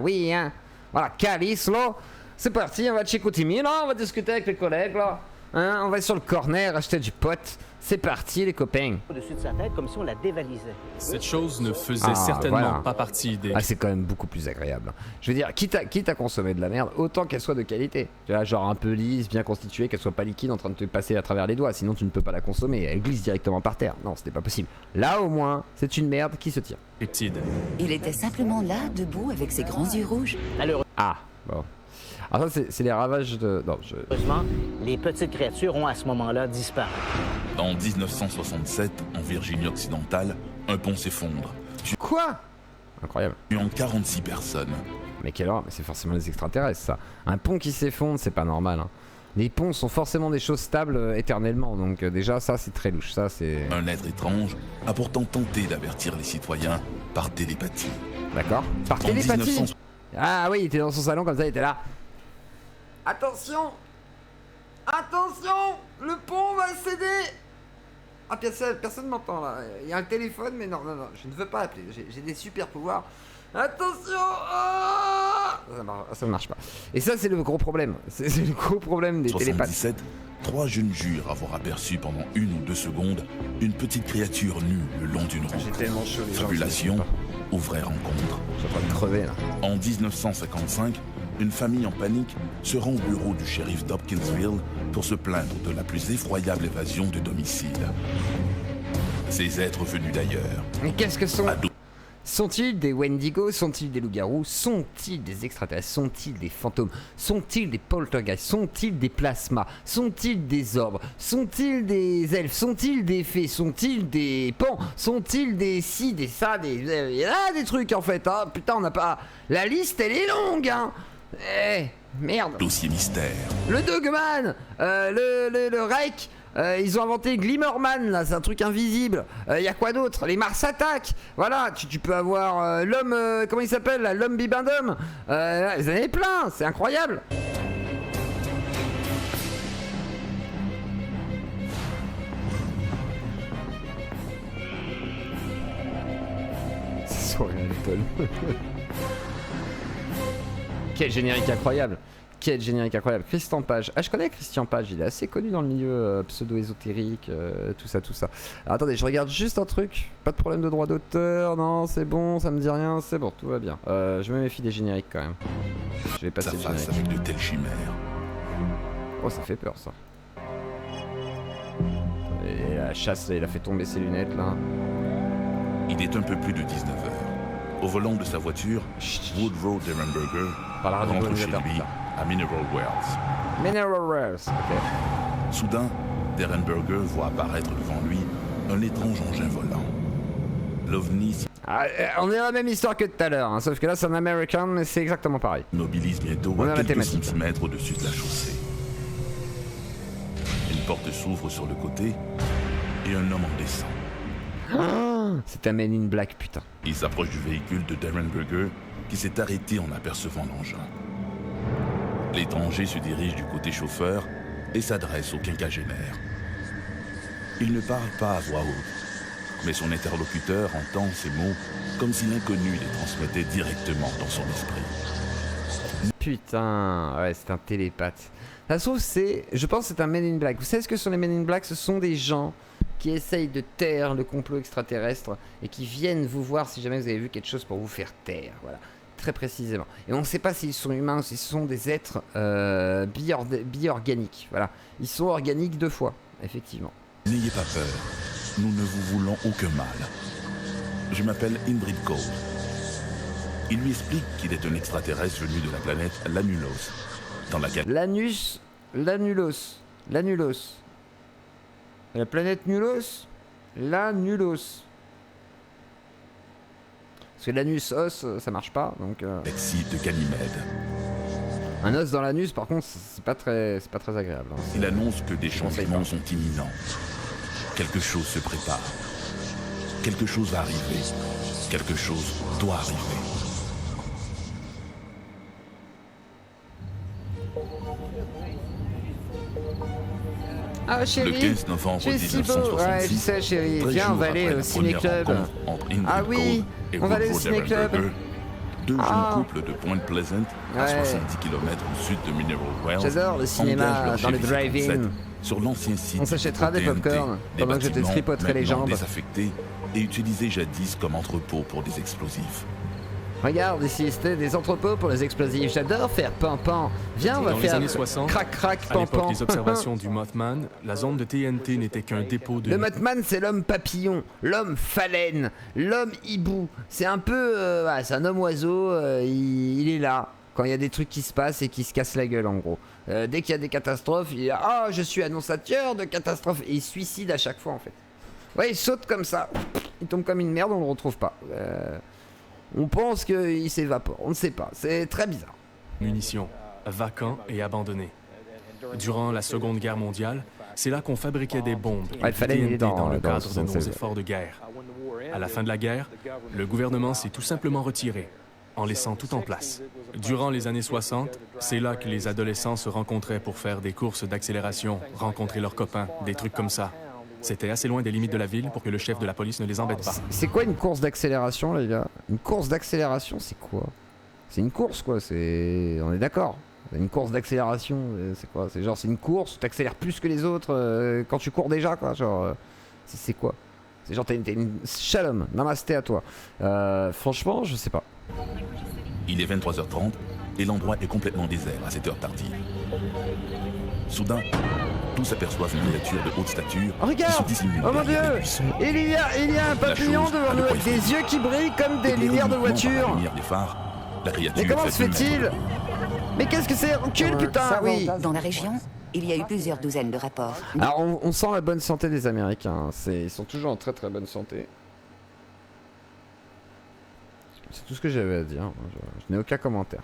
Oui, hein. Voilà, calice, là. C'est parti, on va chez Coutimi, là. On va discuter avec les collègues, là. Hein, on va sur le corner acheter du pot. C'est parti, les copains. Au-dessus de sa tête, comme si on la dévalisait. Cette chose ne faisait certainement pas partie des... Ah, c'est quand même beaucoup plus agréable. Je veux dire, quitte à consommer de la merde, autant qu'elle soit de qualité. Tu vois, genre un peu lisse, bien constituée, qu'elle soit pas liquide en train de te passer à travers les doigts. Sinon, tu ne peux pas la consommer. Elle glisse directement par terre. Non, c'était pas possible. Là, au moins, c'est une merde qui se tient. Peptide. Il était simplement là, debout, avec ses grands yeux rouges. Ah, bon. Alors ça, c'est les ravages de... Non, Heureusement, les petites créatures ont à ce moment-là disparu. En 1967, en Virginie occidentale, un pont s'effondre, Quoi? Incroyable. tuant 46 personnes. Mais quelle horreur, mais c'est forcément les extraterrestres, ça. Un pont qui s'effondre, c'est pas normal, hein. Les ponts sont forcément des choses stables éternellement, donc déjà, ça, c'est très louche. Ça, c'est... Un être étrange a pourtant tenté d'avertir les citoyens par télépathie. D'accord. Par En télépathie. 1900 Ah oui, il était dans son salon comme ça, il était là. Attention! Attention! Le pont va céder! Ah, personne m'entend là. Il y a un téléphone, mais non, je ne veux pas appeler. J'ai des super pouvoirs. Attention! Ah, ça marche pas. Et ça, c'est le gros problème. C'est le gros problème des télépathes. 1977, 3 jeunes jurent avoir aperçu pendant 1 ou 2 secondes une petite créature nue le long d'une route. J'ai tellement chaud les gens. Fabulation ou vraie rencontre. Je suis en train de crever là. En 1955, une famille en panique se rend au bureau du shérif d'Hopkinsville pour se plaindre de la plus effroyable évasion de domicile. Ces êtres venus d'ailleurs. Mais qu'est-ce que sont... Ado- Sont-ils des Wendigo? Sont-ils des loups-garous? Sont-ils des extraterrestres? Sont-ils des fantômes? Sont-ils des poltergeists? Sont-ils des plasmas? Sont-ils des orbes? Sont-ils des elfes? Sont-ils des fées? Sont-ils des pans? Sont-ils des ci, des ça, des... Il y a des trucs en fait, hein. Putain, on n'a pas... La liste, elle est longue, hein. Eh, merde. Dossier mystère. Le Dogman, le Reich, ils ont inventé Glimmerman, là, c'est un truc invisible. Y a quoi d'autre? Les Mars Attack. Voilà, tu peux avoir l'homme, comment il s'appelle là, l'homme Bibendum. Vous en avez plein, c'est incroyable. C'est Sorrento. Quel générique incroyable! Quel générique incroyable! Christian Page. Ah, je connais Christian Page, il est assez connu dans le milieu pseudo-ésotérique, tout ça. Alors, attendez, je regarde juste un truc. Pas de problème de droit d'auteur, non, c'est bon, ça me dit rien, c'est bon, tout va bien. Je me méfie des génériques quand même. Je vais passer Sa le face générique. avec de telles chimères. Oh, ça fait peur ça. Et la chasse, il a fait tomber ses lunettes là. Il est un peu plus de 19h. Au volant de sa voiture, Woodrow Derenberger Parlera du rentre chez colonisateur, lui putain. à Mineral Wells. Mineral Wells, ok. Soudain, Derenberger voit apparaître devant lui un étrange engin volant. L'OVNI Ah, on est dans la même histoire que tout à l'heure, hein, sauf que là c'est un American, mais c'est exactement pareil. s'immobilise bientôt On est dans à la quelques thématique. centimètres au-dessus de la chaussée. Une porte s'ouvre sur le côté et un homme en descend. C'est un Man in Black, putain. Il s'approche du véhicule de Derenberger qui s'est arrêté en apercevant l'engin. L'étranger se dirige du côté chauffeur et s'adresse au quinquagénaire. Il ne parle pas à voix haute, mais son interlocuteur entend ces mots comme si l'inconnu les transmettait directement dans son esprit. Putain, ouais, c'est un télépathe. Ça se trouve, je pense que c'est un Man in Black. Vous savez ce que sont les Men in Black? Ce sont des gens qui essayent de taire le complot extraterrestre et qui viennent vous voir si jamais vous avez vu quelque chose pour vous faire taire. Voilà, très précisément. Et on ne sait pas s'ils sont humains ou s'ils sont des êtres bi-organiques. Voilà, ils sont organiques 2 fois, effectivement. N'ayez pas peur, nous ne vous voulons aucun mal. Je m'appelle Ingrid Cole. Il lui explique qu'il est un extraterrestre venu de la planète Lanulos, dans laquelle Lanulos. La planète Nulos? Lanulos. Parce que l'anus os, ça marche pas, donc... galaxie de Ganymède. Un os dans l'anus, par contre, c'est pas très agréable. Hein. Il annonce que des conseille changements pas. sont imminents. Quelque chose se prépare. Quelque chose va arriver. Quelque chose doit arriver. Ah Le chérie, 15 novembre tu es si beau. Ouais, je 1966, sais chérie, 13 viens on jours va aller après au la ciné-club. première rencontre entre Ingrid Ah oui, Cole et on va aller au Woodrow ciné-club. Derenberger, Deux jeunes couples de Point Pleasant, à 70 km au sud de Mineral Wells, j'adore le cinéma dans le drive-in. Sur l'ancien site. On s'achètera des popcorn pendant que je te tripoterai les jambes. Désaffectés et utilisés jadis comme entrepôt pour des explosifs. Regarde ici, c'était des entrepôts pour les explosifs. J'adore faire pan-pan. Viens, on va faire années 60, crac-crac, à l'époque pan-pan. des observations du Mothman, la zone de TNT n'était qu'un dépôt de... Le Mothman, c'est l'homme papillon, l'homme phalène, l'homme hibou. C'est un peu... c'est un homme oiseau, il est là. Quand il y a des trucs qui se passent et qui se cassent la gueule, en gros. Dès qu'il y a des catastrophes, il est là, ah, je suis annonciateur de catastrophes. Et il se suicide à chaque fois, en fait. Ouais, il saute comme ça. Il tombe comme une merde, on le retrouve pas. On pense qu'il s'évapore, on ne sait pas. C'est très bizarre. Munitions, vacants et abandonnés. Durant la Seconde Guerre mondiale, c'est là qu'on fabriquait des bombes et il fallait TNT dans le le cadre de nos 76. efforts de guerre. À la fin de la guerre, le gouvernement s'est tout simplement retiré, en laissant tout en place. Durant les années 60, c'est là que les adolescents se rencontraient pour faire des courses d'accélération, rencontrer leurs copains, des trucs comme ça. C'était assez loin des limites de la ville pour que le chef de la police ne les embête pas. C'est quoi une course d'accélération, les gars? Une course d'accélération, c'est quoi? C'est une course, quoi. C'est... On est d'accord. Une course d'accélération, c'est quoi? C'est genre, c'est une course où t'accélères plus que les autres quand tu cours déjà, quoi. Genre, c'est quoi? C'est genre, t'as une shalom. Namasté à toi. Franchement, je sais pas. Il est 23h30 et l'endroit est complètement désert à cette heure tardive. Soudain, tous aperçoivent une créature de haute stature Oh, regarde! qui se dissimule Oh mon dieu! derrière les buissons. Il y a un papillon chose devant a nous le avec poisson. des yeux qui brillent comme des Éclairé lumières de uniquement par la voiture. lumière des phares, la créature Mais comment se fait 2 fait-il? mètres. Mais qu'est-ce que c'est? Recule, putain, oui! Dans la région, il y a eu plusieurs douzaines de rapports. Alors, on sent la bonne santé des Américains. Ils sont toujours en très très bonne santé. C'est tout ce que j'avais à dire. Je n'ai aucun commentaire.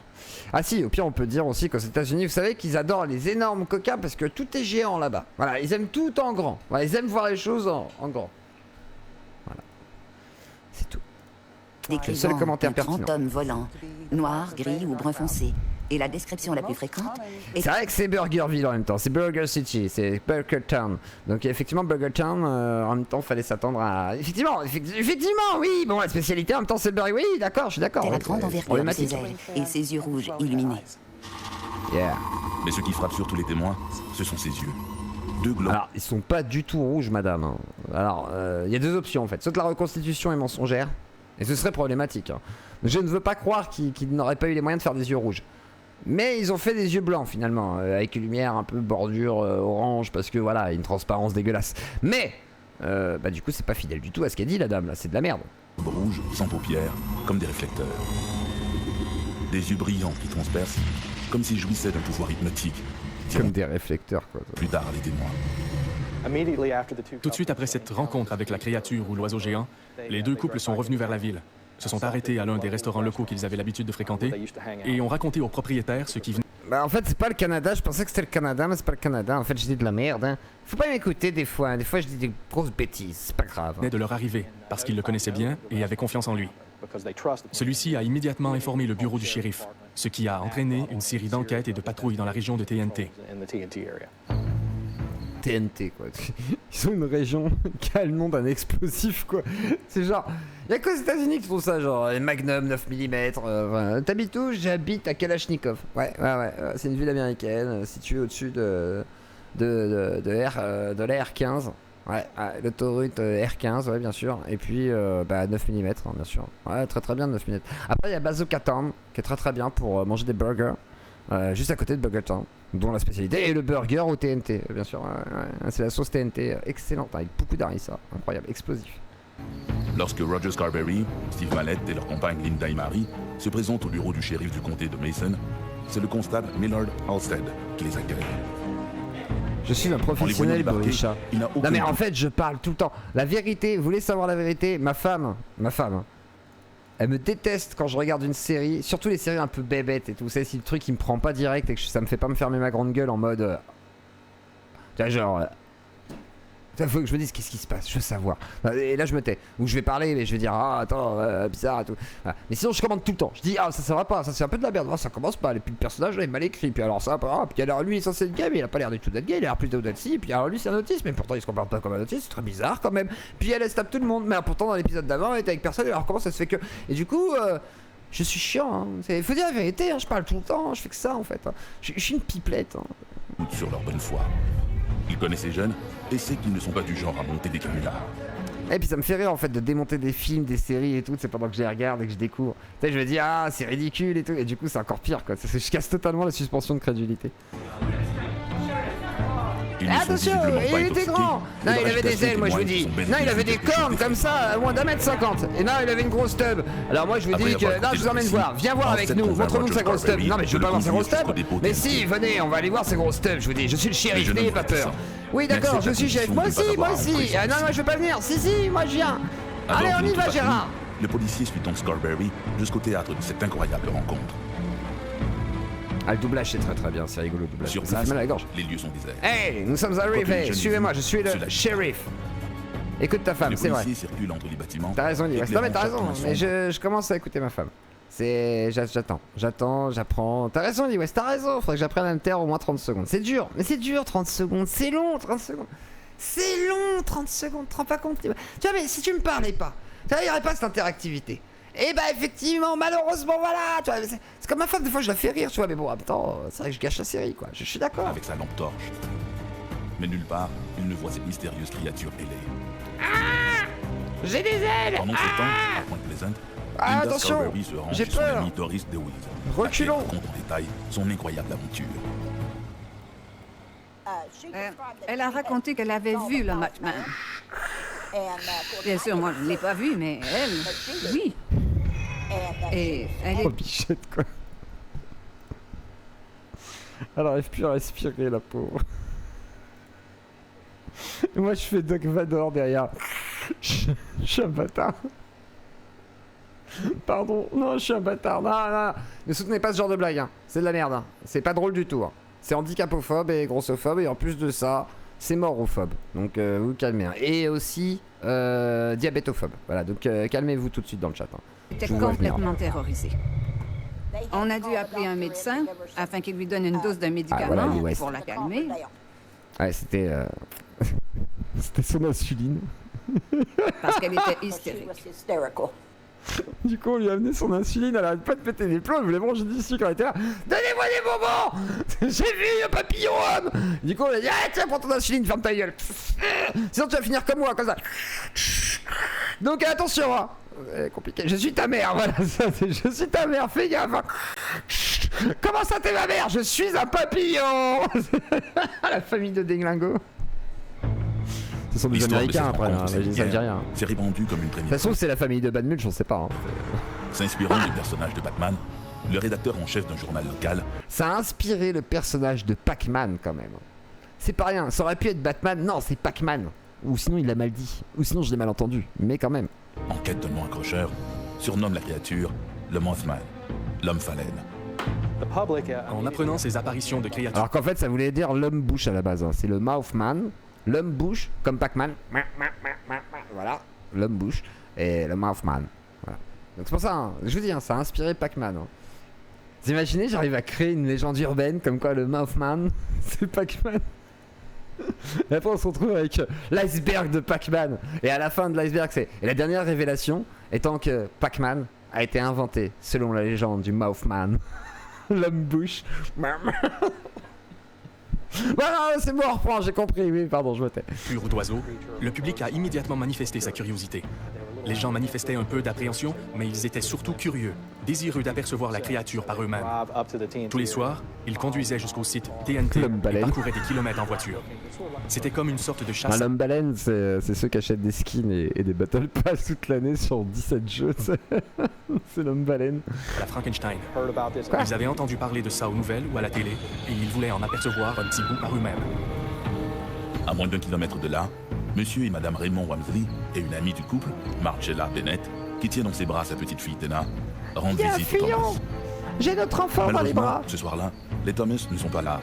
Ah si, au pire on peut dire aussi qu'aux États-Unis, vous savez qu'ils adorent les énormes coquins parce que tout est géant là-bas. Voilà, ils aiment tout en grand. Voilà, ils aiment voir les choses en grand. Voilà. C'est tout. Le seul Décrivant commentaire un pertinent. grand homme volant, noir, gris ou brun foncé. Et la description la plus fréquente est C'est vrai que c'est Burgerville en même temps, c'est Burger City, c'est Burger Town. Donc effectivement Burger Town, en même temps fallait s'attendre à... Effectivement, oui, bon la spécialité en même temps c'est le burger, oui d'accord, je suis d'accord. la ouais, grande c'est envergure de ses problématique. ailes et ses yeux rouges illuminés. Yeah. Mais ce qui frappe surtout les témoins, ce sont ses yeux. 2 glands. Alors ils sont pas du tout rouges madame. Hein. Alors il y a 2 options en fait, soit la reconstitution est mensongère, et ce serait problématique. Hein. Je ne veux pas croire qu'ils n'auraient pas eu les moyens de faire des yeux rouges. Mais ils ont fait des yeux blancs finalement, avec une lumière un peu bordure orange, parce que voilà, une transparence dégueulasse. Mais, du coup c'est pas fidèle du tout à ce qu'a dit la dame là, c'est de la merde. Rouges, sans paupières, comme des réflecteurs. Des yeux brillants qui transpercent, comme s'ils jouissaient d'un pouvoir hypnotique. Comme des réflecteurs quoi. Plus tard, les témoins. Tout de suite après cette rencontre avec la créature ou l'oiseau géant, les 2 couples sont revenus vers la ville, se sont arrêtés à l'un des restaurants locaux qu'ils avaient l'habitude de fréquenter et ont raconté aux propriétaires ce qui venait Bah en fait c'est pas le Canada, je pensais que c'était le Canada, mais c'est pas le Canada. En fait je dis de la merde. Hein. Faut pas m'écouter des fois je dis des grosses bêtises, c'est pas grave. Hein. de leur arrivée, parce qu'ils le connaissaient bien et avaient confiance en lui. Celui-ci a immédiatement informé le bureau du shérif, ce qui a entraîné une série d'enquêtes et de patrouilles dans la région de TNT. TNT quoi. Ils ont une région qui a le nom d'un explosif quoi. C'est genre, y'a qu'aux États-Unis qui font ça, genre les Magnum 9 mm. T'habites où? J'habite à Kalachnikov. Ouais, c'est une ville américaine située au-dessus de la R15. Ouais, l'autoroute R15, ouais, bien sûr. Et puis 9 mm, hein, bien sûr. Ouais, très très bien 9 mm. Après, il y a Bazooka Town qui est très très bien pour manger des burgers. Juste à côté de Burger Town, dont la spécialité est le burger au TNT, bien sûr. C'est la sauce TNT, excellente, avec beaucoup d'harissa, incroyable, explosif. Lorsque Roger Scarberry, Steve Mallette et leur compagne Linda Imari se présentent au bureau du shérif du comté de Mason, c'est le constable Millard Halstead qui les accueille. Je suis un professionnel bourricha. Non mais en fait je parle tout le temps. La vérité, vous voulez savoir la vérité? Ma femme, elle me déteste quand je regarde une série, surtout les séries un peu bébêtes et tout. C'est le truc qui me prend pas direct et que ça me fait pas me fermer ma grande gueule en mode... faut que je me dise qu'est-ce qui se passe, je veux savoir. Et là je me tais. Ou je vais parler mais je vais dire ah attends bizarre et tout. Voilà. Mais sinon je commande tout le temps. Je dis ah ça va pas, ça c'est un peu de la merde, ça commence pas. Et puis le personnage là est mal écrit. Puis alors ça, puis alors lui il est censé être gay mais il a pas l'air du tout d'être gay, il a l'air plutôt d'être si. Puis alors lui c'est un autiste mais pourtant il se comporte pas comme un autiste, c'est très bizarre quand même. Puis elle se tape tout le monde. Mais pourtant dans l'épisode d'avant elle était avec personne et alors comment ça se fait que. Et du coup Je suis chiant, hein. Faut dire la vérité, hein. Je parle tout le temps, je fais que ça en fait. Hein. Je suis une pipelette. Hein. Sur leur bonne foi. Il connaît ces jeunes et sait qu'ils ne sont pas du genre à monter des canulars. Et puis ça me fait rire en fait de démonter des films, des séries et tout, c'est pendant que je les regarde et que je découvre. Tu sais, je me dis ah c'est ridicule et tout, et du coup c'est encore pire quoi, je casse totalement la suspension de crédulité. Attention, il était grand. Non, il avait des ailes, moi je vous dis. Non, il avait des cornes comme ça, à moins d'1m50. Et non, il avait une grosse tub. Alors moi je vous dis que... Non, je vous emmène voir. Viens voir avec nous. Montre-nous sa grosse tub. Non, mais je veux pas voir sa grosse tub. Mais si, venez, on va aller voir sa grosse tub, je vous dis. Je suis le shérif, n'ayez pas peur. Oui, d'accord, je suis shérif. Moi aussi. Ah non, je veux pas venir. Si, moi je viens. Allez, on y va, Gérard. Le policier suit Tom Scarberry jusqu'au théâtre de cette incroyable rencontre. Ah, le doublage c'est très bien, c'est rigolo le doublage. Sur ça place, fait mal à la gorge. les lieux sont déserts. Hey, nous sommes arrivés, suivez-moi, je suis le shérif. Écoute ta femme, c'est vrai. Le policier circule entre les bâtiments. T'as raison, West. Non mais t'as raison, mais je commence à écouter ma femme. J'attends, j'apprends. T'as raison, West, t'as raison, faudrait que j'apprenne à me taire au moins 30 secondes. C'est dur, mais c'est dur 30 secondes, c'est long 30 secondes. C'est long 30 secondes, te rends pas compte. Tu vois, mais si tu me parlais pas, il y aurait pas cette interactivité. Et bah effectivement, malheureusement, voilà, tu vois, c'est comme ma femme, des fois je la fais rire, tu vois, mais bon, en même temps, c'est vrai que je gâche la série, quoi, je suis d'accord. Avec sa lampe torche. Mais nulle part, il ne voit cette mystérieuse créature ailée. Ah, j'ai des ailes. Pendant ce temps, à Point Pleasant, Linda attention, Scarberry se rend j'ai chez son peur. ami Doris DeWitt. Reculons. Elle raconte en détail son incroyable aventure. Elle a raconté qu'elle avait vu le Mothman. Bien sûr, moi je ne l'ai pas vu, mais elle, oui. Et elle est... Oh, bichette, quoi. Elle arrive plus à respirer, la pauvre. Et moi, je fais Doc Vador derrière. Je suis un bâtard. Pardon, non, je suis un bâtard. Non. Ne soutenez pas ce genre de blague, hein. C'est de la merde, hein. C'est pas drôle du tout, hein. C'est handicapophobe et grossophobe, et en plus de ça, c'est morophobe. Donc, vous calmez. Hein. Et aussi, diabétophobe. Voilà, donc calmez-vous tout de suite dans le chat. Hein. était complètement terrorisée. On a dû appeler un médecin afin qu'il lui donne une dose d'un médicament pour la calmer. Ouais, c'était... c'était son insuline. Parce qu'elle était hystérique. Du coup, on lui a amené son insuline, elle arrête pas de péter des plombs, elle voulait manger du sucre, elle était là. Donnez-moi des bonbons. J'ai vu un papillon homme. Du coup, on a dit, ah tiens, prends ton insuline, ferme ta gueule. Sinon, tu vas finir comme moi, comme ça. Donc, attention, hein. Compliqué. Je suis ta mère, voilà, ça, je suis ta mère, fais gaffe. Comment ça, t'es ma mère? Je suis un papillon. La famille de Deglingo. Ce sont des Américains après, hein, ça ne dit rien. C'est répandu comme une prémisse. De toute façon, c'est la famille de Bad Mulch, on sait pas. Hein. S'inspirant du personnage de Batman, le rédacteur en chef d'un journal local. Ça a inspiré le personnage de Pac-Man quand même. C'est pas rien, ça aurait pu être Batman, non, c'est Pac-Man. Ou sinon il l'a mal dit, ou sinon je l'ai mal entendu, mais quand même. En quête d'un nom accrocheur, surnomme la créature le Mothman, l'homme phalène. En apprenant ces apparitions de créatures... Alors qu'en fait ça voulait dire l'homme bouche à la base, hein. C'est le Mothman, l'homme bouche, comme Pac-Man. Voilà, l'homme bouche, et le Mothman. Voilà. Donc c'est pour ça, hein, je vous dis, hein, ça a inspiré Pac-Man. Hein. Vous imaginez, j'arrive à créer une légende urbaine comme quoi le Mothman, c'est Pac-Man. Et après on se retrouve avec l'iceberg de Pac-Man. Et à la fin de l'iceberg c'est... Et la dernière révélation étant que Pac-Man a été inventé selon la légende du Mothman. L'homme bouche. Voilà, c'est bon, on reprend, j'ai compris, oui, pardon, je me tais. Pur d'oiseaux, le public a immédiatement manifesté sa curiosité. Les gens manifestaient un peu d'appréhension, mais ils étaient surtout curieux, désireux d'apercevoir la créature par eux-mêmes. Tous les soirs, ils conduisaient jusqu'au site TNT et parcouraient des kilomètres en voiture. C'était comme une sorte de chasse. L'homme baleine, c'est ceux qui achètent des skins et des Battle Pass toute l'année sur 17 jeux. C'est l'homme baleine. La Frankenstein. Ils avaient entendu parler de ça aux nouvelles ou à la télé, et ils voulaient en apercevoir un petit bout par eux-mêmes. À moins d'1 kilomètre de là, Monsieur et Madame Raymond Wamsley et une amie du couple, Marcella Bennett, qui tient dans ses bras sa petite fille Tina, rendent visite aux Thomas. J'ai notre enfant dans les bras. Ce soir-là, les Thomas ne sont pas là.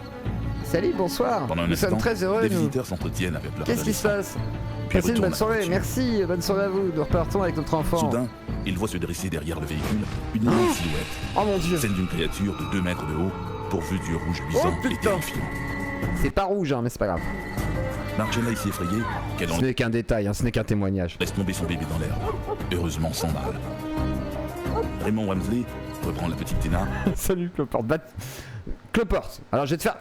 Salut, bonsoir. Pendant un nous instant, sommes très heureux. Les visiteurs s'entretiennent avec leur Qu'est-ce qui se passe? Puis Passez une bonne soirée, voiture. merci, bonne soirée à vous. Nous repartons avec notre enfant. Soudain, ils voient se dresser derrière le véhicule une immense silhouette, Oh mon dieu. celle d'une créature de 2 mètres de haut, pourvue d'yeux rouges luisants et putain. terrifiants. C'est pas rouge, hein, mais c'est pas grave. Marcella est si effrayée qu'elle en Ce n'est qu'un détail, hein, ce n'est qu'un témoignage. laisse tomber son bébé dans l'herbe, heureusement sans mal. Raymond Wamsley reprend la petite Tina. Salut Cloporte. Cloporte, alors je vais te faire...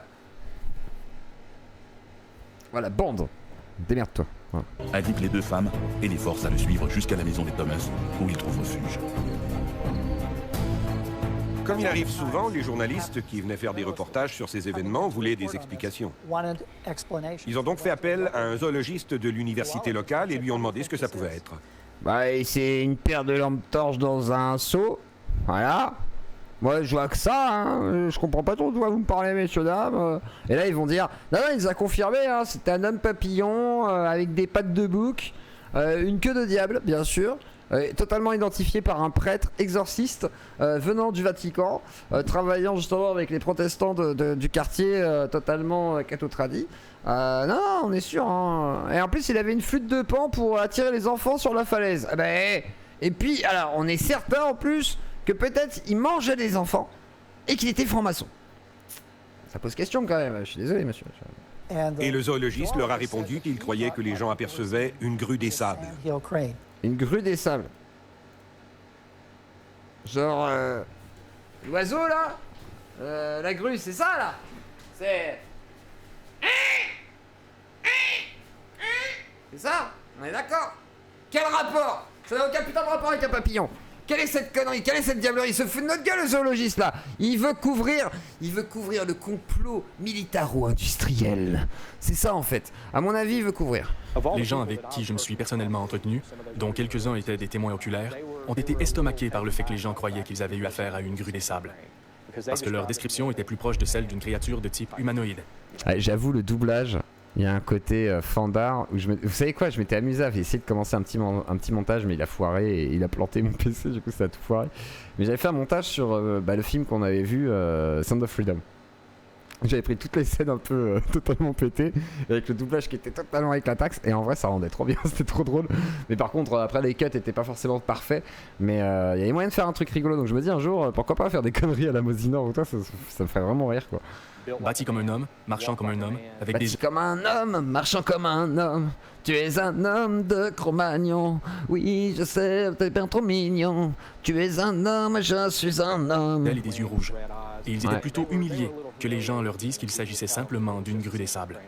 Voilà, bande. Démerde-toi. Voilà. Indique les 2 femmes et les force à le suivre jusqu'à la maison des Thomas, où il trouve refuge. Comme il arrive souvent, les journalistes qui venaient faire des reportages sur ces événements voulaient des explications. Ils ont donc fait appel à un zoologiste de l'université locale et lui ont demandé ce que ça pouvait être. Bah, c'est une paire de lampes torches dans un seau. Voilà. Moi, je vois que ça, hein. Je comprends pas trop de quoi vous me parlez, messieurs, dames. Et là, ils vont dire, non, il nous a confirmé, hein, c'était un homme papillon avec des pattes de bouc, une queue de diable, bien sûr, totalement identifié par un prêtre exorciste venant du Vatican, travaillant justement avec les protestants du quartier totalement catho-tradis. Non, on est sûr, hein. Et en plus, il avait une flûte de Pan pour attirer les enfants sur la falaise. Et puis, alors, on est certain en plus que peut-être il mangeait des enfants et qu'il était franc-maçon. Ça pose question quand même, je suis désolé monsieur. Et le zoologiste leur a répondu qu'il croyait que les gens apercevaient une grue des sables. Une grue des sables. Genre... l'oiseau là la grue, c'est ça là. C'est... C'est ça. On est d'accord. Quel rapport? Ça n'a aucun putain de rapport avec un papillon. Quelle est cette connerie? Quelle est cette diablerie? Il se fout de notre gueule le zoologiste là. Il veut couvrir le complot militaro-industriel. C'est ça en fait. À mon avis, il veut couvrir. Les gens avec qui je me suis personnellement entretenu, dont quelques-uns étaient des témoins oculaires, ont été estomaqués par le fait que les gens croyaient qu'ils avaient eu affaire à une grue des sables. Parce que leur description était plus proche de celle d'une créature de type humanoïde. Ah, j'avoue, le doublage, il y a un côté fandard où vous savez quoi, je m'étais amusé à essayer de commencer un petit montage, mais il a foiré et il a planté mon PC, du coup ça a tout foiré. Mais j'avais fait un montage sur le film qu'on avait vu, Sound of Freedom. J'avais pris toutes les scènes un peu totalement pétées, avec le doublage qui était totalement éclataxe, et en vrai ça rendait trop bien, c'était trop drôle. Mais par contre, après les cuts étaient pas forcément parfaits, mais il y avait moyen de faire un truc rigolo, donc je me dis un jour, pourquoi pas faire des conneries à la Mosinor ou toi, ça me ferait vraiment rire quoi. Bâti comme un homme, marchant comme un homme, avec Bâti comme un homme, marchant comme un homme. Tu es un homme de Cro-Magnon. Oui, je sais, t'es bien trop mignon. Tu es un homme, je suis un homme. Et des yeux rouges. Et ils étaient plutôt humiliés que les gens leur disent qu'il s'agissait simplement d'une grue des sables.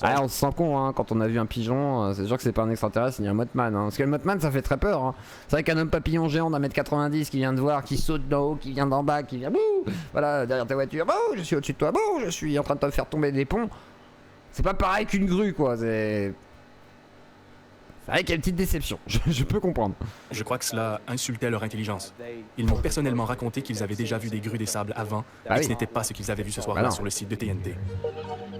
Ah, on se sent con hein, quand on a vu un pigeon, c'est sûr que c'est pas un extraterrestre ni un Mothman. Hein. Parce que le Mothman ça fait très peur. Hein. C'est vrai qu'un homme papillon géant d'1m90 qui vient de voir, qui saute d'en haut, qui vient d'en bas, qui vient bouh, voilà, derrière ta voiture, bouh, je suis au-dessus de toi, bouh, je suis en train de te faire tomber des ponts. C'est pas pareil qu'une grue quoi, c'est vrai qu'il y a une petite déception, je peux comprendre. Je crois que cela insultait leur intelligence. Ils m'ont personnellement raconté qu'ils avaient déjà vu des grues des sables avant, et ce n'était pas ce qu'ils avaient vu ce soir-là sur le site de TNT.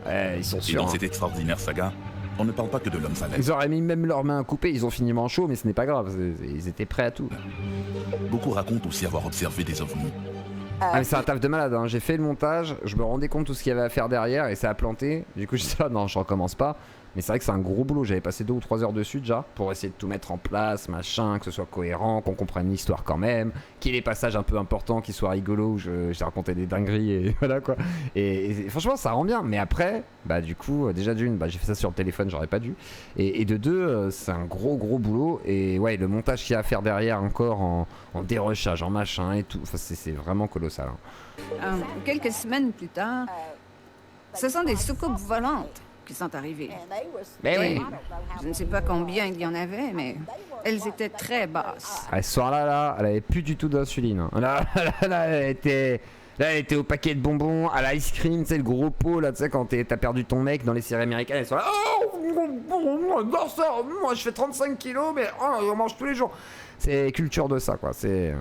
Ouais, ils sont sûrs. Et dans cette extraordinaire saga, on ne parle pas que de l'homme phalèque. Ils auraient mis même leurs mains coupées, ils ont fini manchot, mais ce n'est pas grave, ils étaient prêts à tout. Beaucoup racontent aussi avoir observé des ovnis. Ah mais c'est un taf de malade, hein. J'ai fait le montage, je me rendais compte de tout ce qu'il y avait à faire derrière et ça a planté. Du coup je dis non je recommence pas. Mais c'est vrai que c'est un gros boulot, j'avais passé 2 ou 3 heures dessus déjà pour essayer de tout mettre en place, machin, que ce soit cohérent, qu'on comprenne l'histoire quand même, qu'il y ait des passages un peu importants, qui soient rigolos, où j'ai raconté des dingueries et voilà quoi. Et franchement ça rend bien, mais après, bah du coup, déjà d'une, bah, j'ai fait ça sur le téléphone, j'aurais pas dû. Et de deux, c'est un gros boulot et ouais, le montage qu'il y a à faire derrière encore en dérochage, en machin et tout, enfin, c'est vraiment colossal. Hein. Quelques semaines plus tard, ce sont des soucoupes volantes qui sont arrivées. Mais oui. Je ne sais pas combien il y en avait, mais elles étaient très basses. Ce soir-là, elle avait plus du tout d'insuline. Là, elle était au paquet de bonbons, à l'ice cream, tu sais, le gros pot, là, tu sais, quand t'as perdu ton mec dans les séries américaines, elles sont là, oh, ça, moi je fais 35 kilos, mais oh, on mange tous les jours. C'est culture de ça, quoi, c'est...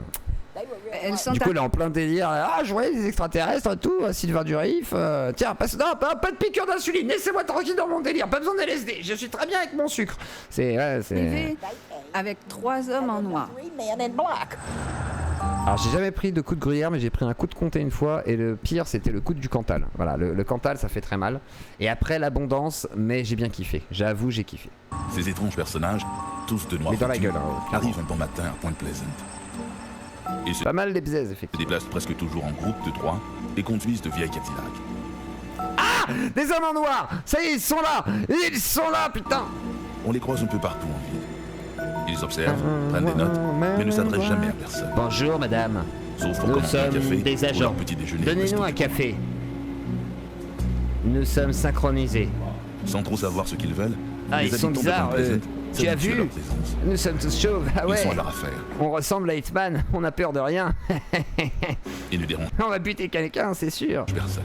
Du coup, elle est en plein délire. Ah, je voyais des extraterrestres, tout, Sylvain Durif. Tiens, pas de piqûre d'insuline, laissez-moi tranquille dans mon délire, pas besoin de LSD, je suis très bien avec mon sucre. C'est. Avec 3 hommes en noir. Alors, j'ai jamais pris de coup de gruyère, mais j'ai pris un coup de comté une fois, et le pire, c'était le coup du Cantal. Voilà, le Cantal, ça fait très mal. Et après, l'abondance, mais j'ai bien kiffé. J'avoue, j'ai kiffé. Ces étranges personnages, tous de noir, mais dans la gueule, arrivent un bon matin à Point Pleasant. Et pas mal les bzaises, effectivement. Se déplacent presque toujours en groupe de 3 et conduisent de vieilles Cadillac. Ah, des hommes en noir. Ça y est, ils sont là, putain. On les croise un peu partout en ville. Ils observent, prennent des notes, mais ne s'adressent jamais à personne. Bonjour, madame. Sauf pour Nous commander un sommes café des ou leur agents. petit déjeuner. Donnez-nous un café. Nous sommes synchronisés. Sans trop savoir ce qu'ils veulent, Ah, les ils sont habitants de bizarres, Point Pleasant tu as s'habituent à vu leur présence. Nous sommes tous chauves. Ah ouais. Ils sont à leur affaire. On ressemble à Hitman, on a peur de rien. Ils ne dérangent On va buter quelqu'un, c'est sûr. personne.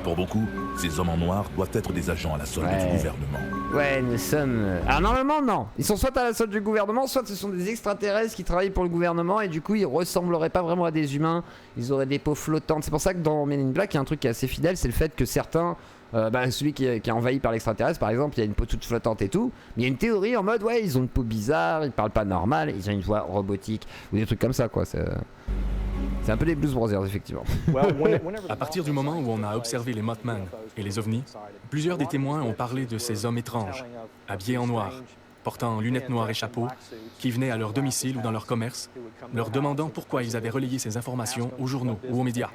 Pour beaucoup, ces hommes en noir doivent être des agents à la solde Ouais. du gouvernement. Ouais, nous sommes... Ah, normalement, non. Ils sont soit à la solde du gouvernement, soit ce sont des extraterrestres qui travaillent pour le gouvernement et du coup, ils ressembleraient pas vraiment à des humains. Ils auraient des peaux flottantes. C'est pour ça que dans Men in Black, il y a un truc qui est assez fidèle, c'est le fait que certains... celui qui est envahi par l'extraterrestre, par exemple, il y a une peau toute flottante et tout. Mais il y a une théorie en mode, ouais, ils ont une peau bizarre, ils parlent pas normal, ils ont une voix robotique, ou des trucs comme ça, quoi. C'est un peu les Blues Brothers, effectivement. À partir du moment où on a observé les Mothman et les ovnis, plusieurs des témoins ont parlé de ces hommes étranges, habillés en noir, portant lunettes noires et chapeaux, qui venaient à leur domicile ou dans leur commerce, leur demandant pourquoi ils avaient relayé ces informations aux journaux ou aux médias.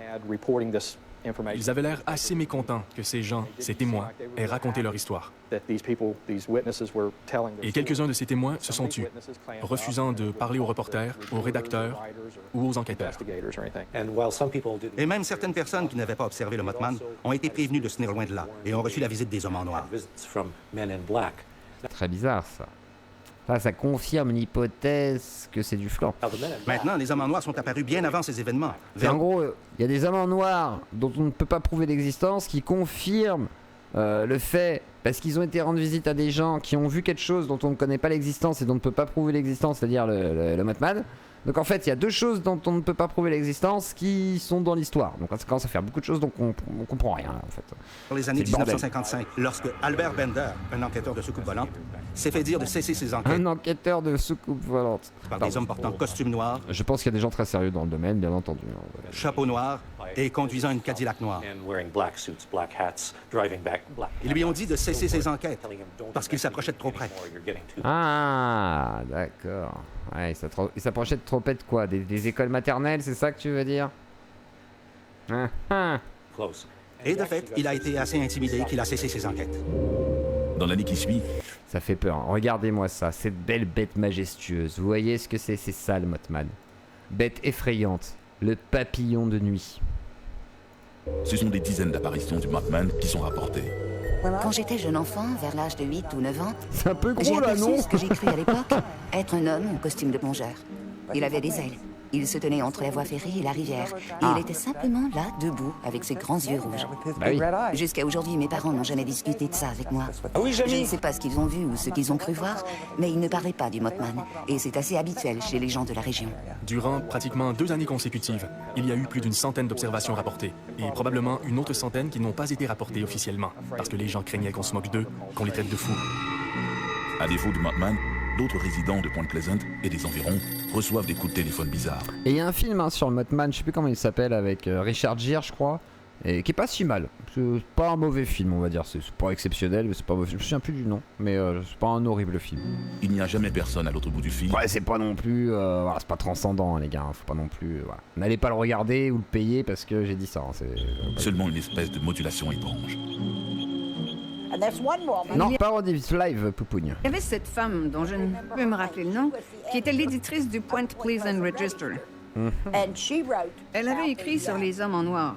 Ils avaient l'air assez mécontents que ces gens, ces témoins, aient raconté leur histoire. Et quelques-uns de ces témoins se sont tus, refusant de parler aux reporters, aux rédacteurs ou aux enquêteurs. Et même certaines personnes qui n'avaient pas observé le Mothman ont été prévenues de se tenir loin de là et ont reçu la visite des hommes en noir. Très bizarre, ça. Ça confirme l'hypothèse que c'est du flan. Maintenant, les hommes en noir sont apparus bien avant ces événements. C'est en gros, il y a des hommes en noir dont on ne peut pas prouver l'existence qui confirment le fait, parce qu'ils ont été rendre visite à des gens qui ont vu quelque chose dont on ne connaît pas l'existence et dont on ne peut pas prouver l'existence, c'est-à-dire le Mothman. Donc en fait, il y a deux choses dont on ne peut pas prouver l'existence qui sont dans l'histoire. Donc ça commence à faire beaucoup de choses, donc on comprend rien en fait. Dans les années 1955, lorsque Albert Bender, un enquêteur de soucoupe volante, s'est fait dire de cesser ses enquêtes. Un enquêteur de soucoupe volante. Par des hommes portant costume noir. Je pense qu'il y a des gens très sérieux dans le domaine, bien entendu. Chapeau noir et conduisant une Cadillac noire. Ils lui ont dit de cesser ses enquêtes parce qu'il s'approchait de trop près. Ah, d'accord. Ouais, il s'approchait de trop près de quoi, des écoles maternelles, c'est ça que tu veux dire? Et de fait, il a été assez intimidé qu'il a cessé ses enquêtes. Dans l'année qui suit, ça fait peur, hein. Regardez-moi ça, cette belle bête majestueuse. Vous voyez ce que c'est ça le Mothman. Bête effrayante, le papillon de nuit. Ce sont des dizaines d'apparitions du Mothman qui sont rapportées. Quand j'étais jeune enfant, vers l'âge de 8 ou 9 ans, c'est un peu j'ai gros là, non? aperçu ce que j'ai cru à l'époque être un homme en costume de plongeur. Il avait des ailes. Il se tenait entre la voie ferrée et la rivière. Et il était simplement là, debout, avec ses grands yeux rouges. Bah oui. Jusqu'à aujourd'hui, mes parents n'ont jamais discuté de ça avec moi. Je ne sais pas ce qu'ils ont vu ou ce qu'ils ont cru voir, mais ils ne parlaient pas du Mothman. Et c'est assez habituel chez les gens de la région. Durant pratiquement 2 années consécutives, il y a eu plus d'une centaine d'observations rapportées, et probablement une autre centaine qui n'ont pas été rapportées officiellement, parce que les gens craignaient qu'on se moque d'eux, qu'on les traite de fous. À défaut du Mothman, d'autres résidents de Point Pleasant et des environs reçoivent des coups de téléphone bizarres. Et il y a un film sur le Mothman, je sais plus comment il s'appelle, avec Richard Gere, je crois, et qui est pas si mal. C'est pas un mauvais film, on va dire. C'est pas exceptionnel, mais c'est pas mauvais. Je me souviens plus du nom, mais c'est pas un horrible film. Il n'y a jamais personne à l'autre bout du fil. Ouais, c'est pas non plus, voilà, c'est pas transcendant, les gars. Faut pas non plus, voilà. N'allez pas le regarder ou le payer parce que j'ai dit ça. Hein, seulement une espèce de modulation étrange. Non, pas Rediff Live, Poupougne. Il y avait cette femme dont je ne peux me rappeler le nom, qui était l'éditrice du Point Pleasant Register. Elle avait écrit sur les hommes en noir.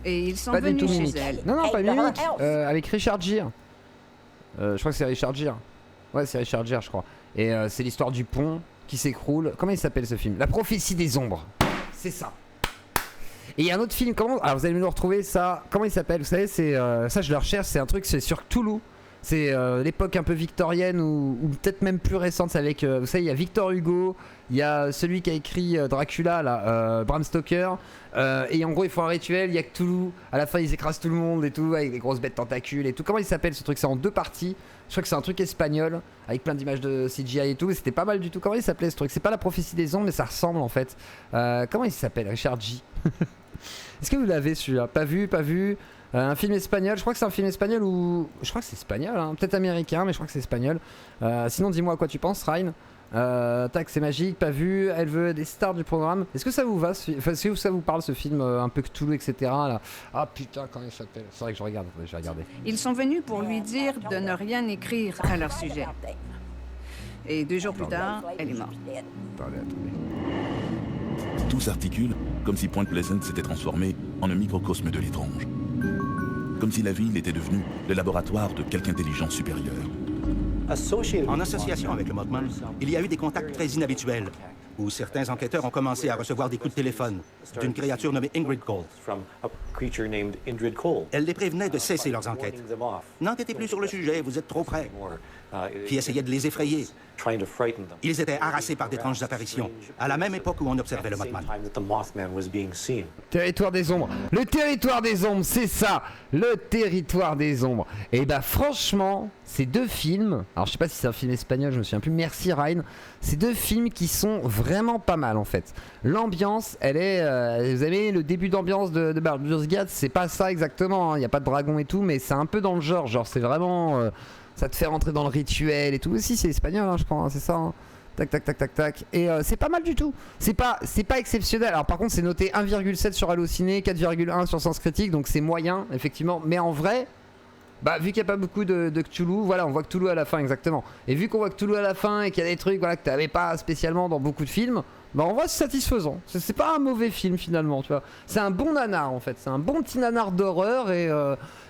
Et ils sont pas du tout venus mimique. chez elle. Non, pas mimique. Avec Richard Gere. Je crois que c'est Richard Gere. Ouais, c'est Richard Gere, je crois. Et c'est l'histoire du pont qui s'écroule. Comment il s'appelle ce film? La prophétie des ombres. C'est ça. Et il y a un autre film, alors vous allez me le retrouver, ça, comment il s'appelle? Vous savez, c'est ça je le recherche, c'est un truc, c'est sur Cthulhu. C'est l'époque un peu victorienne ou peut-être même plus récente, c'est avec, vous savez, il y a Victor Hugo, il y a celui qui a écrit Dracula, là, Bram Stoker, et en gros ils font un rituel, il y a Cthulhu, à la fin ils écrasent tout le monde et tout, avec des grosses bêtes tentacules et tout. Comment il s'appelle ce truc? C'est en 2 parties, je crois que c'est un truc espagnol, avec plein d'images de CGI et tout, et c'était pas mal du tout. Comment il s'appelait ce truc? C'est pas la prophétie des ombres, mais ça ressemble en fait. Comment il s'appelle? Richard G. Est-ce que vous l'avez celui-là? Pas vu. Un film espagnol, je crois que c'est un film espagnol ou... Je crois que c'est espagnol, hein. Peut-être américain, mais je crois que c'est espagnol. Sinon, dis-moi à quoi tu penses, Ryan. Tac, c'est magique, pas vu. Elle veut des stars du programme. Est-ce que ça vous va? Est-ce que ça vous parle, ce film un peu Cthulhu, etc. là? Ah putain, comment il s'appelle? C'est vrai que je regarde, je vais regarder. Ils sont venus pour lui dire de ne rien écrire à leur sujet. Et 2 jours plus tard, elle est morte. Attendez. Tout s'articule comme si Point Pleasant s'était transformé en un microcosme de l'étrange. Comme si la ville était devenue le laboratoire de quelque intelligence supérieure. En association avec le Mothman, il y a eu des contacts très inhabituels, où certains enquêteurs ont commencé à recevoir des coups de téléphone d'une créature nommée Ingrid Cole. Elle les prévenait de cesser leurs enquêtes. N'enquêtez plus sur le sujet, vous êtes trop près. Qui essayait de les effrayer. Ils étaient harassés par d'étranges apparitions, à la même époque où on observait le Mothman. Territoire des ombres. Le territoire des ombres, c'est ça. Le territoire des ombres. Et bah franchement, ces 2 films, alors je sais pas si c'est un film espagnol, je me souviens plus, merci Ryan, ces 2 films qui sont vraiment pas mal en fait. L'ambiance, elle est, vous avez le début d'ambiance de Baldur's Gate, c'est pas ça exactement, il n'y a pas de dragon et tout, mais c'est un peu dans le genre c'est vraiment, ça te fait rentrer dans le rituel et tout. Aussi c'est espagnol hein, je crois, hein, c'est ça hein. Tac tac tac tac tac. Et c'est pas mal du tout. C'est pas exceptionnel. Alors par contre c'est noté 1,7 sur Allociné, 4,1 sur Sens Critique, donc c'est moyen effectivement. Mais en vrai, bah vu qu'il n'y a pas beaucoup de Cthulhu, voilà, on voit Cthulhu à la fin exactement. Et vu qu'on voit Cthulhu à la fin et qu'il y a des trucs voilà, que t'avais pas spécialement dans beaucoup de films, bah en vrai c'est satisfaisant. C'est pas un mauvais film finalement, tu vois. C'est un bon nanar en fait. C'est un bon petit nanar d'horreur et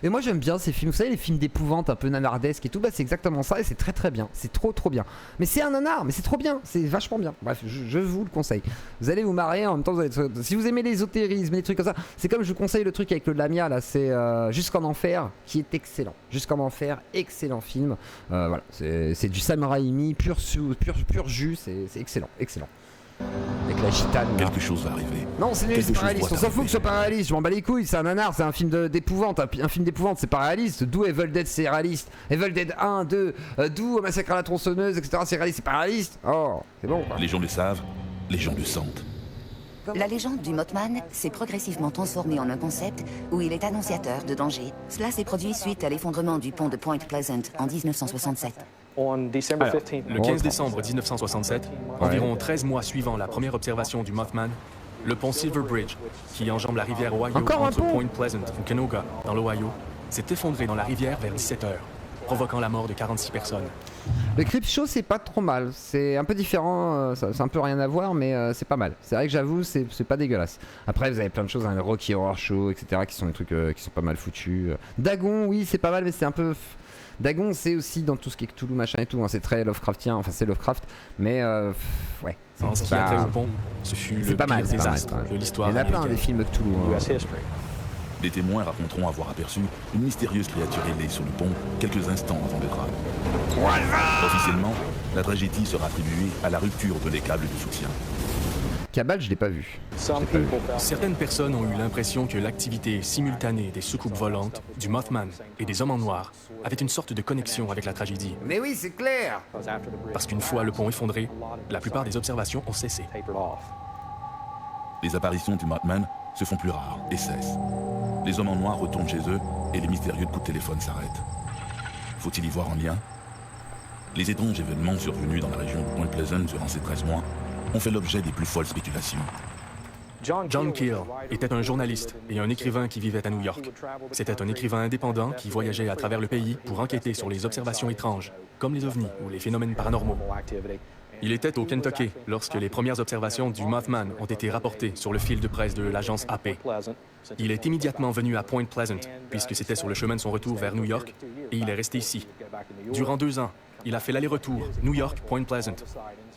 moi j'aime bien ces films. Vous savez les films d'épouvante un peu nanardesques et tout, bah c'est exactement ça et c'est très très bien. C'est trop bien. Mais c'est un nanar, mais c'est trop bien. C'est vachement bien. Bref, je vous le conseille. Vous allez vous marrer en même temps. Si vous aimez l'ésotérisme et les trucs comme ça, c'est comme je vous conseille le truc avec le Lamia là, c'est Jusqu'en Enfer qui est excellent. Jusqu'en Enfer, excellent film. Voilà, c'est du Sam Raimi pur jus, c'est excellent. Avec la gitane là. Quelque chose va arriver. Non c'est nul, c'est pas réaliste, on s'en fout que ce soit pas réaliste, je m'en bats les couilles, c'est un nanar, c'est un film d'épouvante, un film d'épouvante c'est pas réaliste, d'où Evil Dead c'est réaliste, Evil Dead 1, 2, d'où Massacre à la tronçonneuse, etc. c'est réaliste, c'est pas réaliste. Oh, c'est bon quoi. Les gens le savent, les gens le sentent. La légende du Mothman s'est progressivement transformée en un concept où il est annonciateur de danger. Cela s'est produit suite à l'effondrement du pont de Point Pleasant en 1967. Alors, le 15 décembre 1967, environ 13 mois suivant la première observation du Mothman, le pont Silver Bridge, qui enjambe la rivière Ohio entre Point Pleasant et Canoga, dans l'Ohio, s'est effondré dans la rivière vers 17h, provoquant la mort de 46 personnes. Le Creepshow c'est pas trop mal, c'est un peu différent, c'est un peu rien à voir mais c'est pas mal. C'est vrai que j'avoue c'est pas dégueulasse. Après vous avez plein de choses, le Rocky Horror Show, etc. qui sont des trucs qui sont pas mal foutus. Dagon oui c'est pas mal mais c'est un peu... Dagon c'est aussi dans tout ce qui est Cthulhu machin et tout, hein. C'est très Lovecraftien, enfin c'est Lovecraft, mais ouais. En ce qui a trait au pont, ce fut le pire désastre de l'histoire. Il y en a plein des films Cthulhu. Des témoins raconteront avoir aperçu une mystérieuse créature ailée sous le pont quelques instants avant le drame. Officiellement, la tragédie sera attribuée à la rupture de les câbles de soutien. Cabal, je l'ai pas vu. Certaines personnes ont eu l'impression que l'activité simultanée des soucoupes volantes, du Mothman et des hommes en noir avait une sorte de connexion avec la tragédie. Mais oui, c'est clair. Parce qu'une fois le pont effondré, la plupart des observations ont cessé. Les apparitions du Mothman se font plus rares et cessent. Les hommes en noir retournent chez eux et les mystérieux coups de téléphone s'arrêtent. Faut-il y voir un lien? Les étranges événements survenus dans la région de Point Pleasant durant ces 13 mois ont fait l'objet des plus folles spéculations. John Keel était un journaliste et un écrivain qui vivait à New York. C'était un écrivain indépendant qui voyageait à travers le pays pour enquêter sur les observations étranges, comme les ovnis ou les phénomènes paranormaux. Il était au Kentucky lorsque les premières observations du Mothman ont été rapportées sur le fil de presse de l'agence AP. Il est immédiatement venu à Point Pleasant, puisque c'était sur le chemin de son retour vers New York, et il est resté ici. Durant 2 ans, il a fait l'aller-retour New York-Point Pleasant,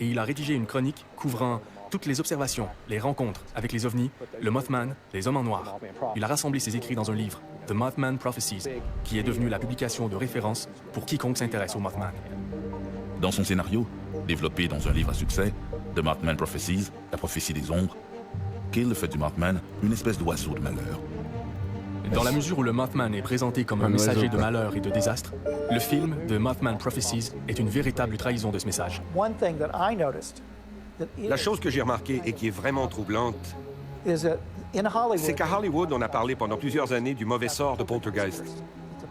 et il a rédigé une chronique couvrant toutes les observations, les rencontres avec les ovnis, le Mothman, les hommes en noir. Il a rassemblé ses écrits dans un livre, The Mothman Prophecies, qui est devenu la publication de référence pour quiconque s'intéresse au Mothman. Dans son scénario, développé dans un livre à succès, The Mothman Prophecies, la prophétie des ombres, Keel fait du Mothman une espèce d'oiseau de malheur. Dans la mesure où le Mothman est présenté comme un messager de malheur et de désastre, le film The Mothman Prophecies est une véritable trahison de ce message. La chose que j'ai remarquée et qui est vraiment troublante, c'est qu'à Hollywood, on a parlé pendant plusieurs années du mauvais sort de Poltergeist.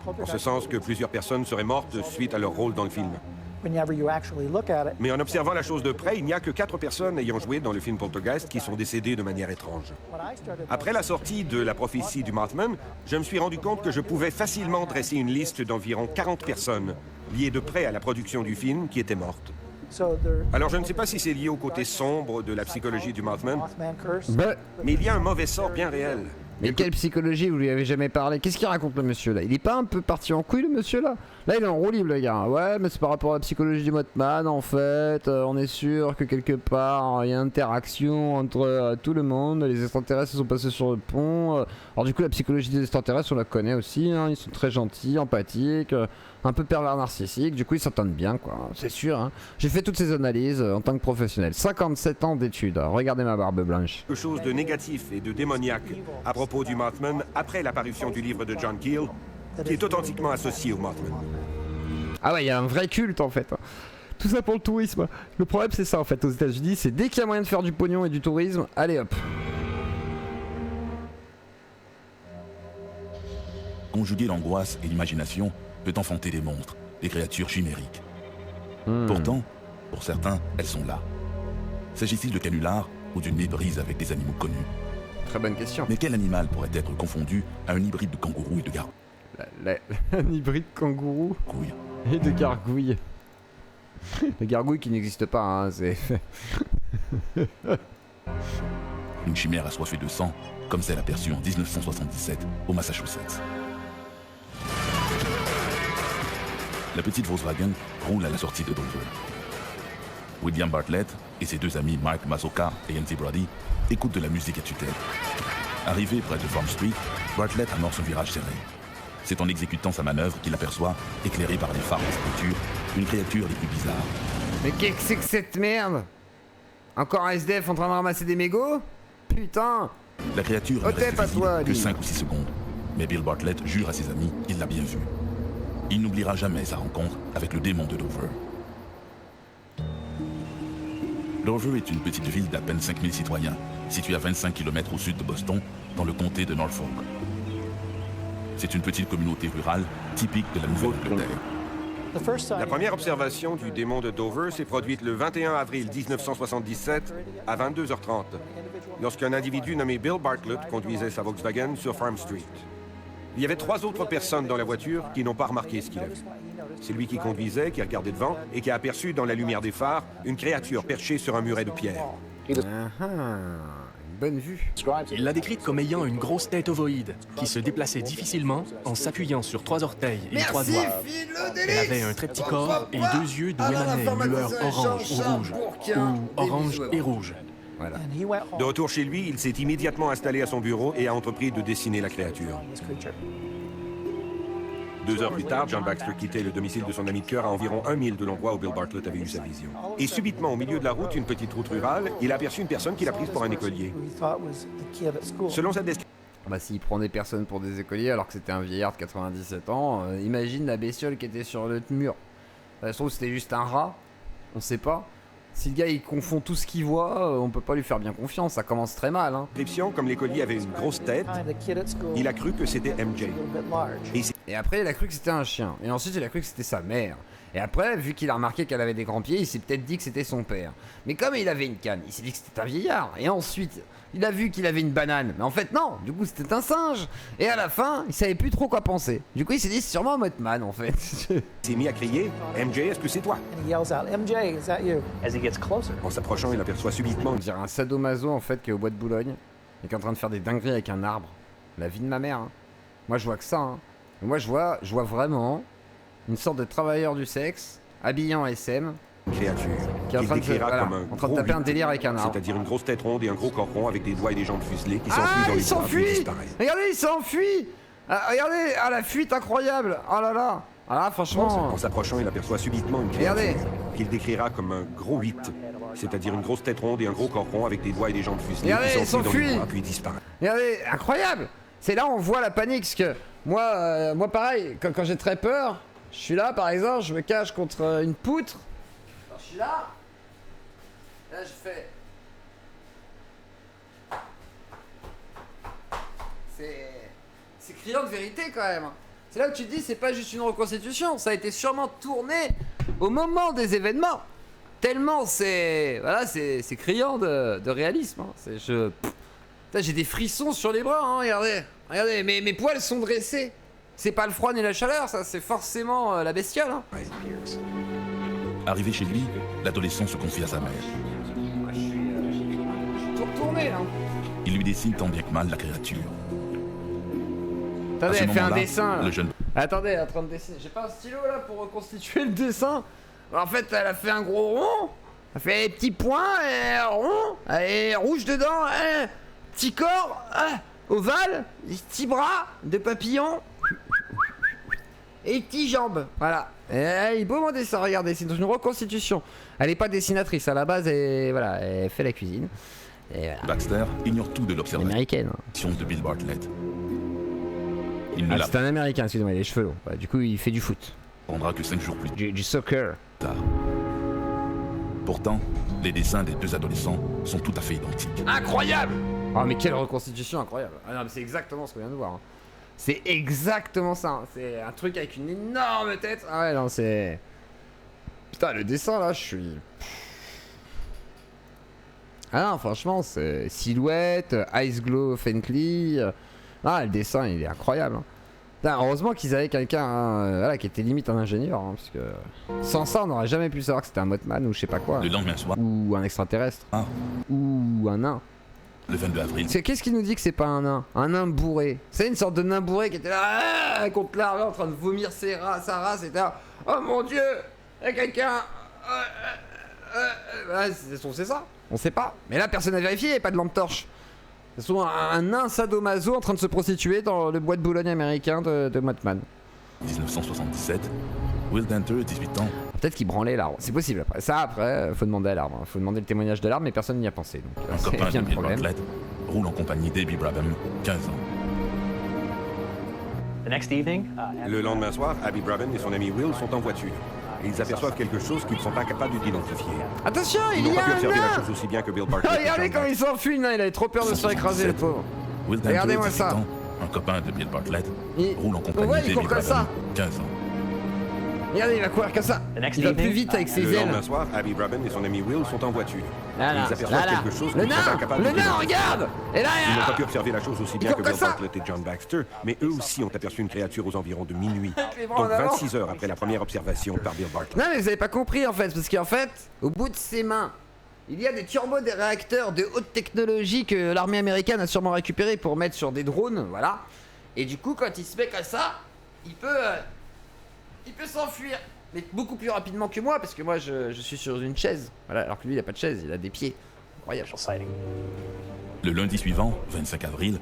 En ce sens que plusieurs personnes seraient mortes suite à leur rôle dans le film. Mais en observant la chose de près, il n'y a que 4 personnes ayant joué dans le film Poltergeist qui sont décédées de manière étrange. Après la sortie de la prophétie du Mothman, je me suis rendu compte que je pouvais facilement dresser une liste d'environ 40 personnes liées de près à la production du film qui étaient mortes. Alors je ne sais pas si c'est lié au côté sombre de la psychologie du Mothman, Bah, mais il y a un mauvais sort bien réel. mais quelle psychologie, vous lui avez jamais parlé? Qu'est-ce qu'il raconte le monsieur là? Il est pas un peu parti en couille le monsieur là? Là il est en roue libre le gars. Ouais mais c'est par rapport à la psychologie du Mothman en fait. On est sûr que quelque part il y a interaction entre tout le monde. Les extraterrestres sont passés sur le pont. Alors du coup la psychologie des extraterrestres on la connaît aussi. Hein. Ils sont très gentils, empathiques, un peu pervers narcissiques. Du coup ils s'entendent bien quoi. C'est sûr. Hein. J'ai fait toutes ces analyses en tant que professionnel. 57 ans d'études. Regardez ma barbe blanche. Quelque chose de négatif et de démoniaque à propos du Mothman après l'apparition du livre de John Keel, qui est authentiquement associé au Mothman. Ah ouais, il y a un vrai culte en fait. Tout ça pour le tourisme. Le problème c'est ça en fait aux États-Unis, c'est dès qu'il y a moyen de faire du pognon et du tourisme, allez hop. Conjuguer l'angoisse et l'imagination peut enfanter des monstres, des créatures chimériques. Pourtant, pour certains, elles sont là. S'agit-il de canulars ou d'une méprise avec des animaux connus? Très bonne question. Mais quel animal pourrait être confondu à un hybride de kangourou et de gargouille? Un hybride kangourou et de gargouille. Le gargouille qui n'existe pas, hein, c'est... Une chimère assoiffée de sang, comme celle aperçue en 1977 au Massachusetts. La petite Volkswagen roule à la sortie de Dover. William Bartlett et ses deux amis Mark Mazoka et Andy Brody écoutent de la musique à tutelle. Arrivé près de Farm Street, Bartlett amorce un virage serré. C'est en exécutant sa manœuvre qu'il aperçoit, éclairé par les phares de sa voiture, une créature les plus bizarres. Mais qu'est-ce que c'est que cette merde? Encore un SDF en train de ramasser des mégots? Putain! La créature ne Hotep reste à visible toi, que Ali. 5 ou 6 secondes, mais Bill Bartlett jure à ses amis qu'il l'a bien vu. Il n'oubliera jamais sa rencontre avec le démon de Dover. Dover est une petite ville d'à peine 5000 citoyens, située à 25 km au sud de Boston, dans le comté de Norfolk. C'est une petite communauté rurale typique de la Nouvelle-Angleterre. La première observation du démon de Dover s'est produite le 21 avril 1977 à 22h30, lorsqu'un individu nommé Bill Bartlett conduisait sa Volkswagen sur Farm Street. Il y avait 3 autres personnes dans la voiture qui n'ont pas remarqué ce qu'il a vu. C'est lui qui conduisait, qui regardait devant et qui a aperçu dans la lumière des phares une créature perchée sur un muret de pierre. Une bonne vue. Il l'a décrite comme ayant une grosse tête ovoïde qui se déplaçait difficilement en s'appuyant sur 3 orteils et 3 doigts. Elle avait un très petit corps et 2 yeux d'où émanait une lueur orange ou rouge, ou orange et rouge. Voilà. De retour chez lui, il s'est immédiatement installé à son bureau et a entrepris de dessiner la créature. 2 heures plus tard, John Baxter quittait le domicile de son ami de cœur à environ 1 mile de l'endroit où Bill Bartlett avait eu sa vision. Et subitement, au milieu de la route, une petite route rurale, il a aperçu une personne qu'il a prise pour un écolier. Selon sa description, Bah s'il prend des personnes pour des écoliers alors que c'était un vieillard de 97 ans, imagine la bestiole qui était sur le mur. Ça se trouve c'était juste un rat, on sait pas. Si le gars il confond tout ce qu'il voit, on peut pas lui faire bien confiance, ça commence très mal. Hein. comme l'écolier avait une grosse tête, il a cru que c'était MJ. Et après il a cru que c'était un chien, et ensuite il a cru que c'était sa mère. Et après, vu qu'il a remarqué qu'elle avait des grands pieds, il s'est peut-être dit que c'était son père. Mais comme il avait une canne, il s'est dit que c'était un vieillard. Et ensuite, il a vu qu'il avait une banane. Mais en fait, non, du coup, c'était un singe. Et à la fin, il savait plus trop quoi penser. Du coup, il s'est dit, c'est sûrement un Mothman, en fait. Il s'est mis à crier « MJ, est-ce que c'est toi ?» En s'approchant, il aperçoit subitement On dirait un sadomaso, en fait, qui est au bois de Boulogne. Et qui est en train de faire des dingueries avec un arbre. La vie de ma mère, hein. Moi, je vois que ça, hein. Moi, je vois vraiment une sorte de travailleur du sexe, habillé en SM, une créature qui est en train de taper un délire avec un arbre. C'est-à-dire une grosse tête ronde et un gros corps rond avec des doigts et des jambes fuselées qui s'enfuient dans les bois puis disparaissent. Regardez, il s'enfuit. Regardez, la fuite incroyable. Oh là là. Ah là, franchement. En s'approchant, il aperçoit subitement une créature qu'il décrira comme un gros 8. C'est-à-dire une grosse tête ronde et un gros corps rond avec des doigts et des jambes fuselées qui s'enfuient dans les bois puis disparaissent. Regardez, incroyable. C'est là où on voit la panique, parce que moi pareil, quand j'ai très peur, je suis là, par exemple, je me cache contre une poutre. Alors, je suis là. Là, je fais. C'est criant de vérité quand même. C'est là où tu te dis, c'est pas juste une reconstitution, ça a été sûrement tourné au moment des événements. Tellement c'est. Voilà, c'est criant de réalisme. Hein. J'ai des frissons sur les bras, hein, regardez, mes poils sont dressés. C'est pas le froid ni la chaleur, ça, c'est forcément la bestiole. Hein. Arrivé chez lui, l'adolescent se confie à sa mère. Tout retourné là. Il lui dessine tant bien que mal la créature. Attendez, À ce elle fait un moment-là, dessin là. le jeune... Attendez, elle est en train de dessiner. J'ai pas un stylo là pour reconstituer le dessin. En fait, elle a fait un gros rond. Elle fait des petits points, et rond, et rouge dedans, petit corps, ovale, des petits bras de papillon et des petites jambes. Voilà. Et elle est beau mon dessin, regardez, c'est une reconstitution. Elle est pas dessinatrice à la base, et voilà, elle fait la cuisine. Et voilà. Baxter ignore tout de l'observation Américaine. de Bill Bartlett. Il ne Ah, c'est un américain, excusez-moi, il a les cheveux longs. Ouais, du coup, il fait du foot. l'apprendra que 5 jours plus Du soccer. tard. Pourtant, les dessins des deux adolescents sont tout à fait identiques. Incroyable! Oh mais quelle reconstitution incroyable! Ah non mais c'est exactement ce qu'on vient de voir. Hein. C'est exactement ça. Hein. C'est un truc avec une énorme tête. Ah ouais non c'est... Putain le dessin là je suis... Ah non franchement c'est silhouette, ice glow faintly. Ah le dessin il est incroyable. Hein. Putain, heureusement qu'ils avaient quelqu'un voilà, qui était limite un ingénieur. Hein, parce que sans ça on n'aurait jamais pu savoir que c'était un Mothman ou je sais pas quoi. Le lendemain soir, Ou un extraterrestre. Ah. Ou un nain. le 22 avril, Qu'est-ce qui nous dit que c'est pas un nain? Un nain bourré. C'est une sorte de nain bourré qui était là contre l'armée en train de vomir sa race et là. Oh mon dieu! Y'a quelqu'un! C'est ça? On sait pas. Mais là personne n'a vérifié, y'a pas de lampe torche. C'est souvent un nain sadomaso en train de se prostituer dans le bois de Boulogne américain de Mothman. 1977, Will Denter, 18 ans, Peut-être qu'il branlait l'arbre. C'est possible après. Ça après, faut demander à l'arbre. Faut demander le témoignage de l'arbre, mais personne n'y a pensé. Donc un c'est copain de bien le Bill problème. Bartlett, roule en compagnie d'Abby Brabham, 15 ans. Le lendemain soir, Abby Brabham et son ami Will sont en voiture. Et ils aperçoivent quelque chose qu'ils ne sont pas capables d'identifier. Attention, Ils il n'ont y pas a pu un observer la nain! chose aussi bien que Bill Bartlett. et Regardez John comment il Baxter. s'enfuit, il avait trop peur de se faire écraser le pauvre. Will Denter, Regardez-moi 18 ça. ans, un copain de Bill Bartlett, Il- roule en Ouais, compagnie il d'Abby court comme Brabham, ça. 15 ans. Regardez, il va courir comme ça. Il va plus vite avec ses Le ailes. lendemain soir, Abby Brabham et son ami Will sont en voiture. Là, Et là, ils aperçoivent là, là. quelque chose Le qu'ils ne sont pas nain, capables le nain, d'identifier. regarde! Et là, Ils n'ont pas pu il observer la chose aussi bien court que comme Bill ça. Bartlett et John Baxter, mais eux aussi ont aperçu une créature aux environs de minuit. les bras Donc en avant. 26 heures après la première observation par Bill Bartlett. Non mais vous avez pas compris en fait, parce qu'en fait, au bout de ses mains, il y a des turbos, des réacteurs de haute technologie que l'armée américaine a sûrement récupéré pour mettre sur des drones, voilà. Et du coup, quand il se met comme ça, il peut s'enfuir, mais beaucoup plus rapidement que moi, parce que moi je suis sur une chaise, voilà, alors que lui il a pas de chaise, il a des pieds. Incroyable. Le lundi suivant, 25 avril,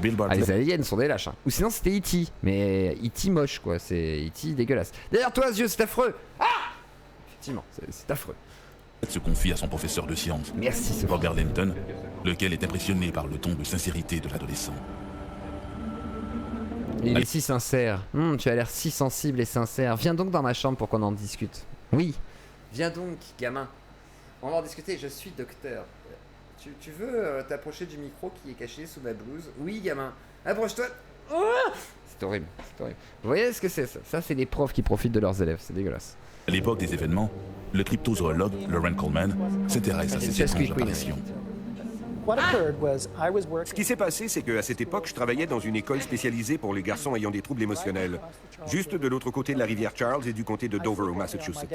Bill Ah, Bartlett les aliens sont des lâches. Hein. Ou sinon c'était E.T. Mais E.T. moche quoi, c'est E.T. dégueulasse. Derrière toi, yeux, c'est affreux. Ah! Effectivement, c'est affreux. se confie à son professeur de sciences, Merci, Sophie. Robert Linton, lequel est impressionné par le ton de sincérité de l'adolescent. Il est si sincère. Tu as l'air si sensible et sincère. Viens donc dans ma chambre pour qu'on en discute. Oui. Viens donc, gamin. On va en discuter. Je suis docteur. Tu veux t'approcher du micro qui est caché sous ma blouse? Oui, gamin. Approche-toi. Oh, c'est horrible. C'est horrible. Vous voyez ce que c'est ça? Ça, c'est les profs qui profitent de leurs élèves. C'est dégueulasse. À l'époque des événements, le cryptozoologue Lauren Coleman s'intéresse à ces étranges apparitions. Ce qui s'est passé, c'est qu'à cette époque, je travaillais dans une école spécialisée pour les garçons ayant des troubles émotionnels, juste de l'autre côté de la rivière Charles et du comté de Dover, au Massachusetts.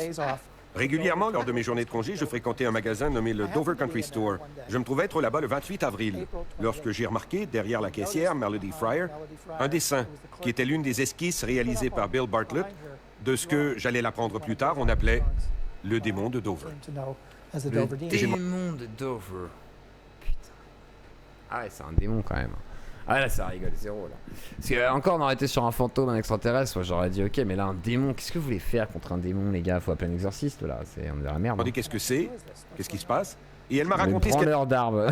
Régulièrement, lors de mes journées de congé, je fréquentais un magasin nommé le Dover Country Store. Je me trouvais être là-bas le 28 avril, lorsque j'ai remarqué, derrière la caissière, Melody Fryer, un dessin qui était l'une des esquisses réalisées par Bill Bartlett de ce que, j'allais l'apprendre plus tard, on appelait le démon de Dover. Le démon de Dover. Putain. Ah ouais, c'est un démon quand même. Ah là, ça rigole, zéro là. Parce que encore on aurait été sur un fantôme, un extraterrestre, moi j'aurais dit ok, mais là un démon, qu'est-ce que vous voulez faire contre un démon, les gars? Faut appeler un exorciste là, on est dans la merde. Demandé qu'est-ce que c'est, qu'est-ce qui se passe, et elle m'a Le raconté ce qu'elle branleur d'arbre.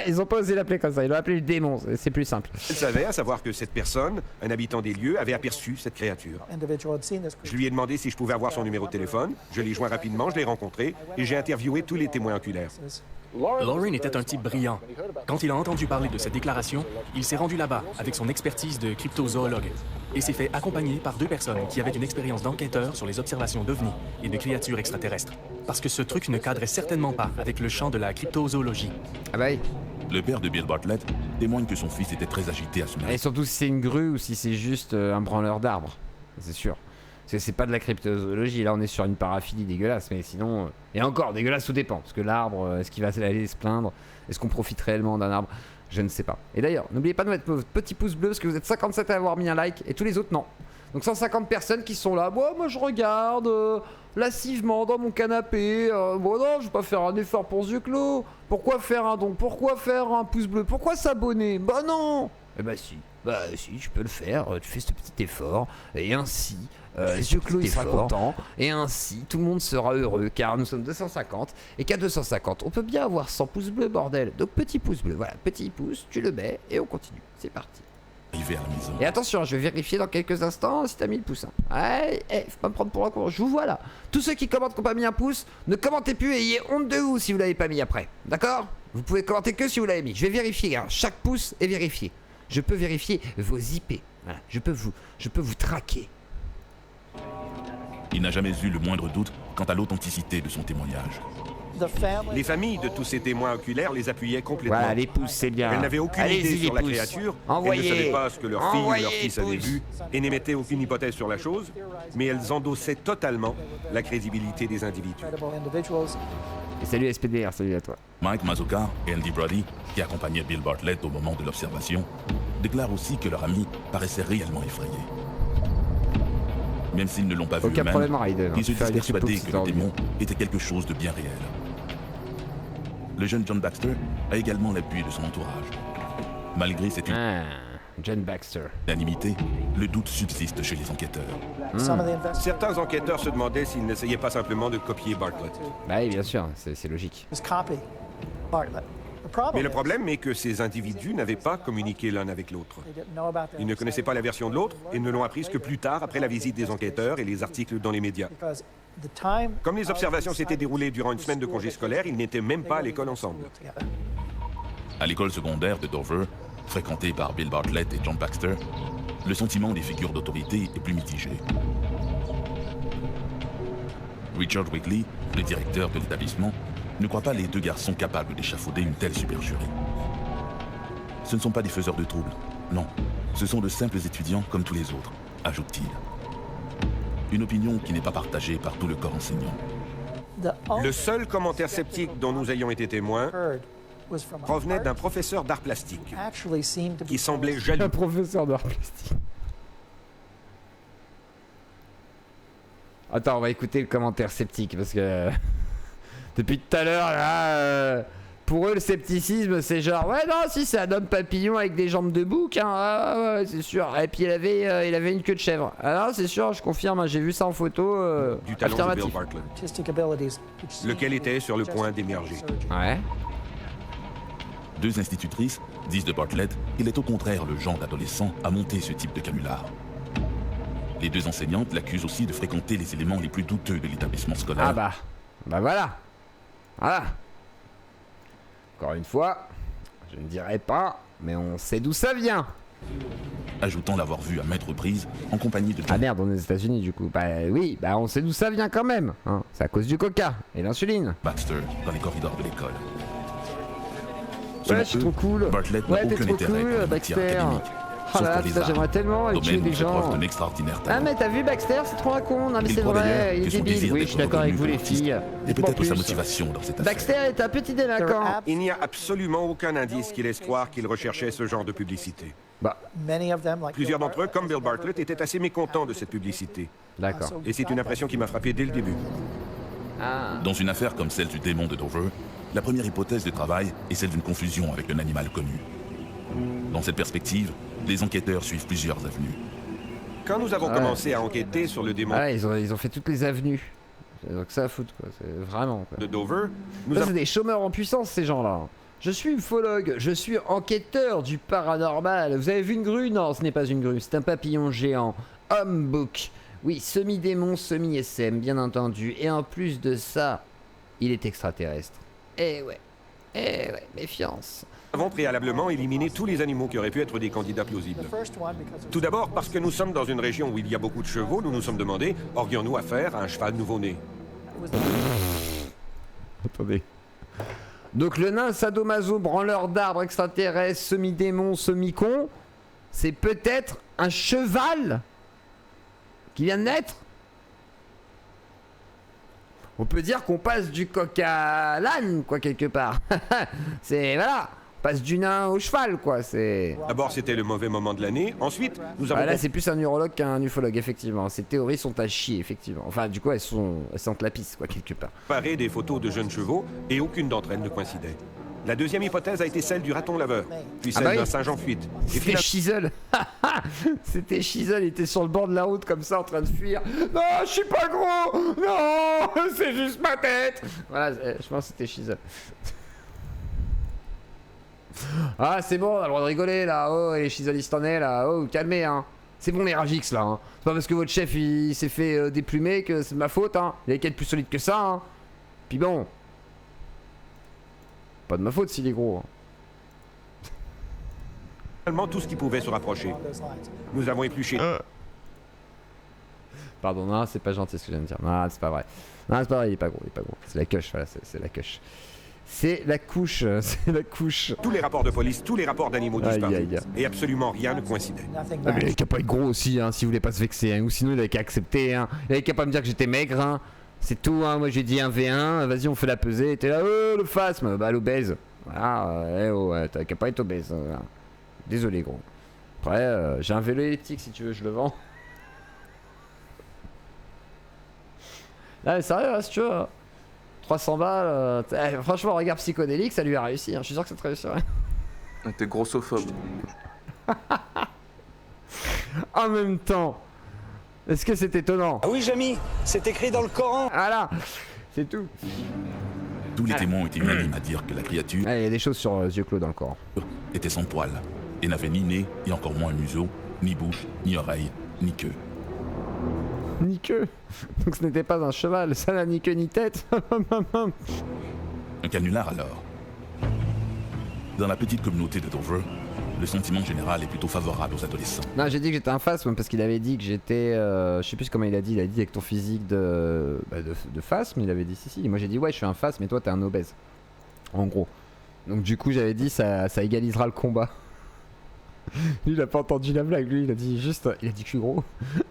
Ils ont pas osé l'appeler comme ça, ils l'ont appelé le démon, c'est plus simple. savait, à savoir que cette personne, un habitant des lieux, avait aperçu cette créature. Je lui ai demandé si je pouvais avoir son numéro de téléphone, je l'ai joint rapidement, je l'ai rencontré, et j'ai interviewé tous les témoins oculaires. Lauren était un type brillant. Quand il a entendu parler de cette déclaration, il s'est rendu là-bas avec son expertise de cryptozoologue et s'est fait accompagner par 2 personnes qui avaient une expérience d'enquêteur sur les observations d'ovnis et de créatures extraterrestres. Parce que ce truc ne cadrait certainement pas avec le champ de la cryptozoologie. Ah bah oui. Le père de Bill Bartlett témoigne que son fils était très agité à ce moment. Et surtout si c'est une grue ou si c'est juste un branleur d'arbre, c'est sûr. C'est pas de la cryptozoologie, là on est sur une paraphilie dégueulasse, mais sinon... et encore, dégueulasse, tout dépend, parce que l'arbre, est-ce qu'il va aller se plaindre? Est-ce qu'on profite réellement d'un arbre? Je ne sais pas. Et d'ailleurs, n'oubliez pas de mettre votre petit pouce bleu, parce que vous êtes 57 à avoir mis un like, et tous les autres non. Donc 150 personnes qui sont là, moi je regarde lascivement dans mon canapé, bon non, je vais pas faire un effort pour ce yeux clos. Pourquoi faire un don? Pourquoi faire un pouce bleu? Pourquoi s'abonner? Bah non. Eh bah si, je peux le faire, tu fais ce petit effort, et ainsi, yeux clos il sera content, et ainsi, tout le monde sera heureux, car nous sommes 250, et qu'à 250, on peut bien avoir 100 pouces bleus, bordel. Donc petit pouce bleu, voilà, petit pouce, tu le mets, et on continue, c'est parti. Arrivé à la maison. Et attention, je vais vérifier dans quelques instants si t'as mis le pouce. Ouais, faut pas me prendre pour un con, je vous vois là. Tous ceux qui commentent qui n'ont pas mis un pouce, ne commentez plus et ayez honte de vous si vous l'avez pas mis après. D'accord? Vous pouvez commenter que si vous l'avez mis. Je vais vérifier, hein. Chaque pouce est vérifié. Je peux vérifier vos IP. Voilà. Je peux vous traquer. Il n'a jamais eu le moindre doute quant à l'authenticité de son témoignage. Les familles de tous ces témoins oculaires les appuyaient complètement. Voilà, les pouces, c'est bien. Elles n'avaient aucune idée sur la créature, elles ne savaient pas ce que leur fille ou leur fils avait vu et n'émettaient aucune hypothèse sur la chose, mais elles endossaient totalement la crédibilité des individus. Et salut SPDR, salut à toi. Mike Mazuka et Andy Brody, qui accompagnaient Bill Bartlett au moment de l'observation, déclarent aussi que leur ami paraissait réellement effrayé. Même s'ils ne l'ont pas vu Aucun problème, eux-mêmes, Ryder. ils se disent persuadés que le démon était quelque chose de bien réel. Le jeune John Baxter a également l'appui de son entourage. Malgré cette John Baxter. unanimité, le doute subsiste chez les enquêteurs. Certains enquêteurs se demandaient s'ils n'essayaient pas simplement de copier Bartlett. Bah oui, bien sûr, c'est logique. Mais le problème est que ces individus n'avaient pas communiqué l'un avec l'autre. Ils ne connaissaient pas la version de l'autre et ne l'ont apprise que plus tard après la visite des enquêteurs et les articles dans les médias. Comme les observations s'étaient déroulées durant une semaine de congé scolaire, ils n'étaient même pas à l'école ensemble. À l'école secondaire de Dover, fréquentée par Bill Bartlett et John Baxter, le sentiment des figures d'autorité est plus mitigé. Richard Weekly, le directeur de l'établissement, ne croit pas les deux garçons capables d'échafauder une telle supercherie. Ce ne sont pas des faiseurs de troubles, non. Ce sont de simples étudiants comme tous les autres, ajoute-t-il. Une opinion qui n'est pas partagée par tout le corps enseignant. Le seul commentaire sceptique dont nous ayons été témoins provenait d'un professeur d'art plastique qui semblait jaloux. Un professeur d'art plastique. Attends, on va écouter le commentaire sceptique parce que depuis tout à l'heure là, pour eux le scepticisme c'est genre ouais non si c'est un homme papillon avec des jambes de bouc hein, ouais, c'est sûr. Et puis il avait une queue de chèvre. Alors c'est sûr, je confirme, hein, j'ai vu ça en photo. Du talent de Bill Bartlett, lequel était sur le point d'émerger. Ouais. Deux institutrices disent de Bartlett qu'il est au contraire le genre d'adolescent à monter ce type de canular. Les deux enseignantes l'accusent aussi de fréquenter les éléments les plus douteux de l'établissement scolaire. Ah bah voilà. Voilà. Encore une fois, je ne dirai pas, mais on sait d'où ça vient. Ajoutant l'avoir vu à maintes reprises en compagnie de John. Ah merde, on est aux États-Unis du coup. Bah oui, bah on sait d'où ça vient quand même. Hein. C'est à cause du coca et l'insuline. Baxter dans les corridors de l'école. Ouais, je suis trop cool. Bartlett n'a ouais, t'es aucun trop intérêt cool, pour le Baxter. métier académique. Oh là là, putain, j'aimerais tellement tuer des gens. Ah mais t'as vu Baxter, c'est trop un con. Non mais c'est vrai, il est débile. Oui, je suis d'accord avec vous les filles. Et peut-être sa motivation dans cette affaire. Baxter est un petit délinquant. Il n'y a absolument aucun indice qui laisse croire qu'il recherchait ce genre de publicité. Bah. Plusieurs d'entre eux, comme Bill Bartlett, étaient assez mécontents de cette publicité. D'accord. Et c'est une impression qui m'a frappé dès le début. Dans une affaire comme celle du démon de Dover, la première hypothèse de travail est celle d'une confusion avec un animal connu. Dans cette perspective, les enquêteurs suivent plusieurs avenues. Quand nous avons commencé à enquêter sur le démon ils ont fait toutes les avenues. Donc ça à foutre quoi, c'est vraiment quoi. de Dover, Ça c'est des chômeurs en puissance ces gens-là. Je suis ufologue, je suis enquêteur du paranormal. Vous avez vu une grue? Non, ce n'est pas une grue, c'est un papillon géant. Humbug. Oui, semi-démon, semi-SM, bien entendu. Et en plus de ça, il est extraterrestre. Eh ouais, méfiance. Nous avons préalablement éliminé tous les animaux qui auraient pu être des candidats plausibles. Tout d'abord, parce que nous sommes dans une région où il y a beaucoup de chevaux, nous nous sommes demandé, aurions-nous affaire à un cheval nouveau-né? Attendez. Donc le nain sadomaso, branleur d'arbres extraterrestre, semi-démon, semi-con, c'est peut-être un cheval qui vient de naître? On peut dire qu'on passe du coq à l'âne, quoi, quelque part. C'est, voilà, on passe du nain au cheval, quoi, c'est... D'abord, c'était le mauvais moment de l'année. Ensuite, nous avons... là, c'est plus un urologue qu'un ufologue, effectivement. Ces théories sont à chier, effectivement. Enfin, du coup, elles sentent la pisse, quoi, quelque part. comparé des photos de jeunes chevaux, et aucune d'entre elles ne coïncidait. La deuxième hypothèse a été celle du raton laveur, puis celle d'un singe en fuite. C'était Chisel. C'était Chisel, il était sur le bord de la route comme ça en train de fuir. Non, je suis pas gros. Non, c'est juste ma tête. Voilà, je pense que c'était Chisel. Ah, c'est bon, on a le droit de rigoler là. Oh, et Chisel il s'en est là. Oh, calmez hein. C'est bon les Ragix là. Hein. C'est pas parce que votre chef il s'est fait déplumer que c'est de ma faute hein. Il y a qu'à être plus solide que ça hein. Puis bon. Pas de ma faute s'il est gros. Hein. Finalement, tout ce qui pouvait se rapprocher. Nous avons épluché. Pardon, non, c'est pas gentil ce que je viens de dire. Non, c'est pas vrai. Non, c'est pas vrai, il est pas gros, C'est la coche, voilà, c'est la coche. C'est la couche, c'est la couche. Tous les rapports de police, tous les rapports d'animaux disparus. Et absolument rien ne coïncidait. Ah, mais il avait qu'à pas être gros aussi, hein, s'il voulait pas se vexer. Hein, ou sinon, il avait qu'à accepter. Hein. Il avait qu'à pas me dire que j'étais maigre. Hein. C'est tout, hein. Moi j'ai dit un V1, vas-y, on fait la pesée. T'es là, le phasme, bah l'obèse. Voilà, t'as qu'à pas être obèse. Voilà. Désolé, gros. Après, j'ai un vélo électrique si tu veux, je le vends. Là, mais sérieux, hein, si tu veux. 300 balles. Franchement, regarde psychodélique, ça lui a réussi. Hein. Je suis sûr que ça te réussirait. T'es grossophobe. En même temps, est-ce que c'est étonnant? Ah oui, Jamy, c'est écrit dans le Coran. Voilà, c'est tout. Tous les témoins étaient unanimes à dire que la créature... Il y a des choses sur yeux clos dans le corps. ...était sans poils, et n'avait ni nez, et encore moins museau, ni bouche, ni oreille, ni queue. Ni queue. Donc ce n'était pas un cheval, ça n'a ni queue ni tête. Un canular alors. Dans la petite communauté de Dover, le sentiment général est plutôt favorable aux adolescents. Non, j'ai dit que j'étais un phasme parce qu'il avait dit que j'étais... je sais plus comment il a dit avec ton physique de phasme, il avait dit si. Moi j'ai dit ouais je suis un phasme mais toi t'es un obèse. En gros. Donc du coup j'avais dit ça égalisera le combat. Lui il a pas entendu la blague, lui il a dit juste, il a dit que je suis gros.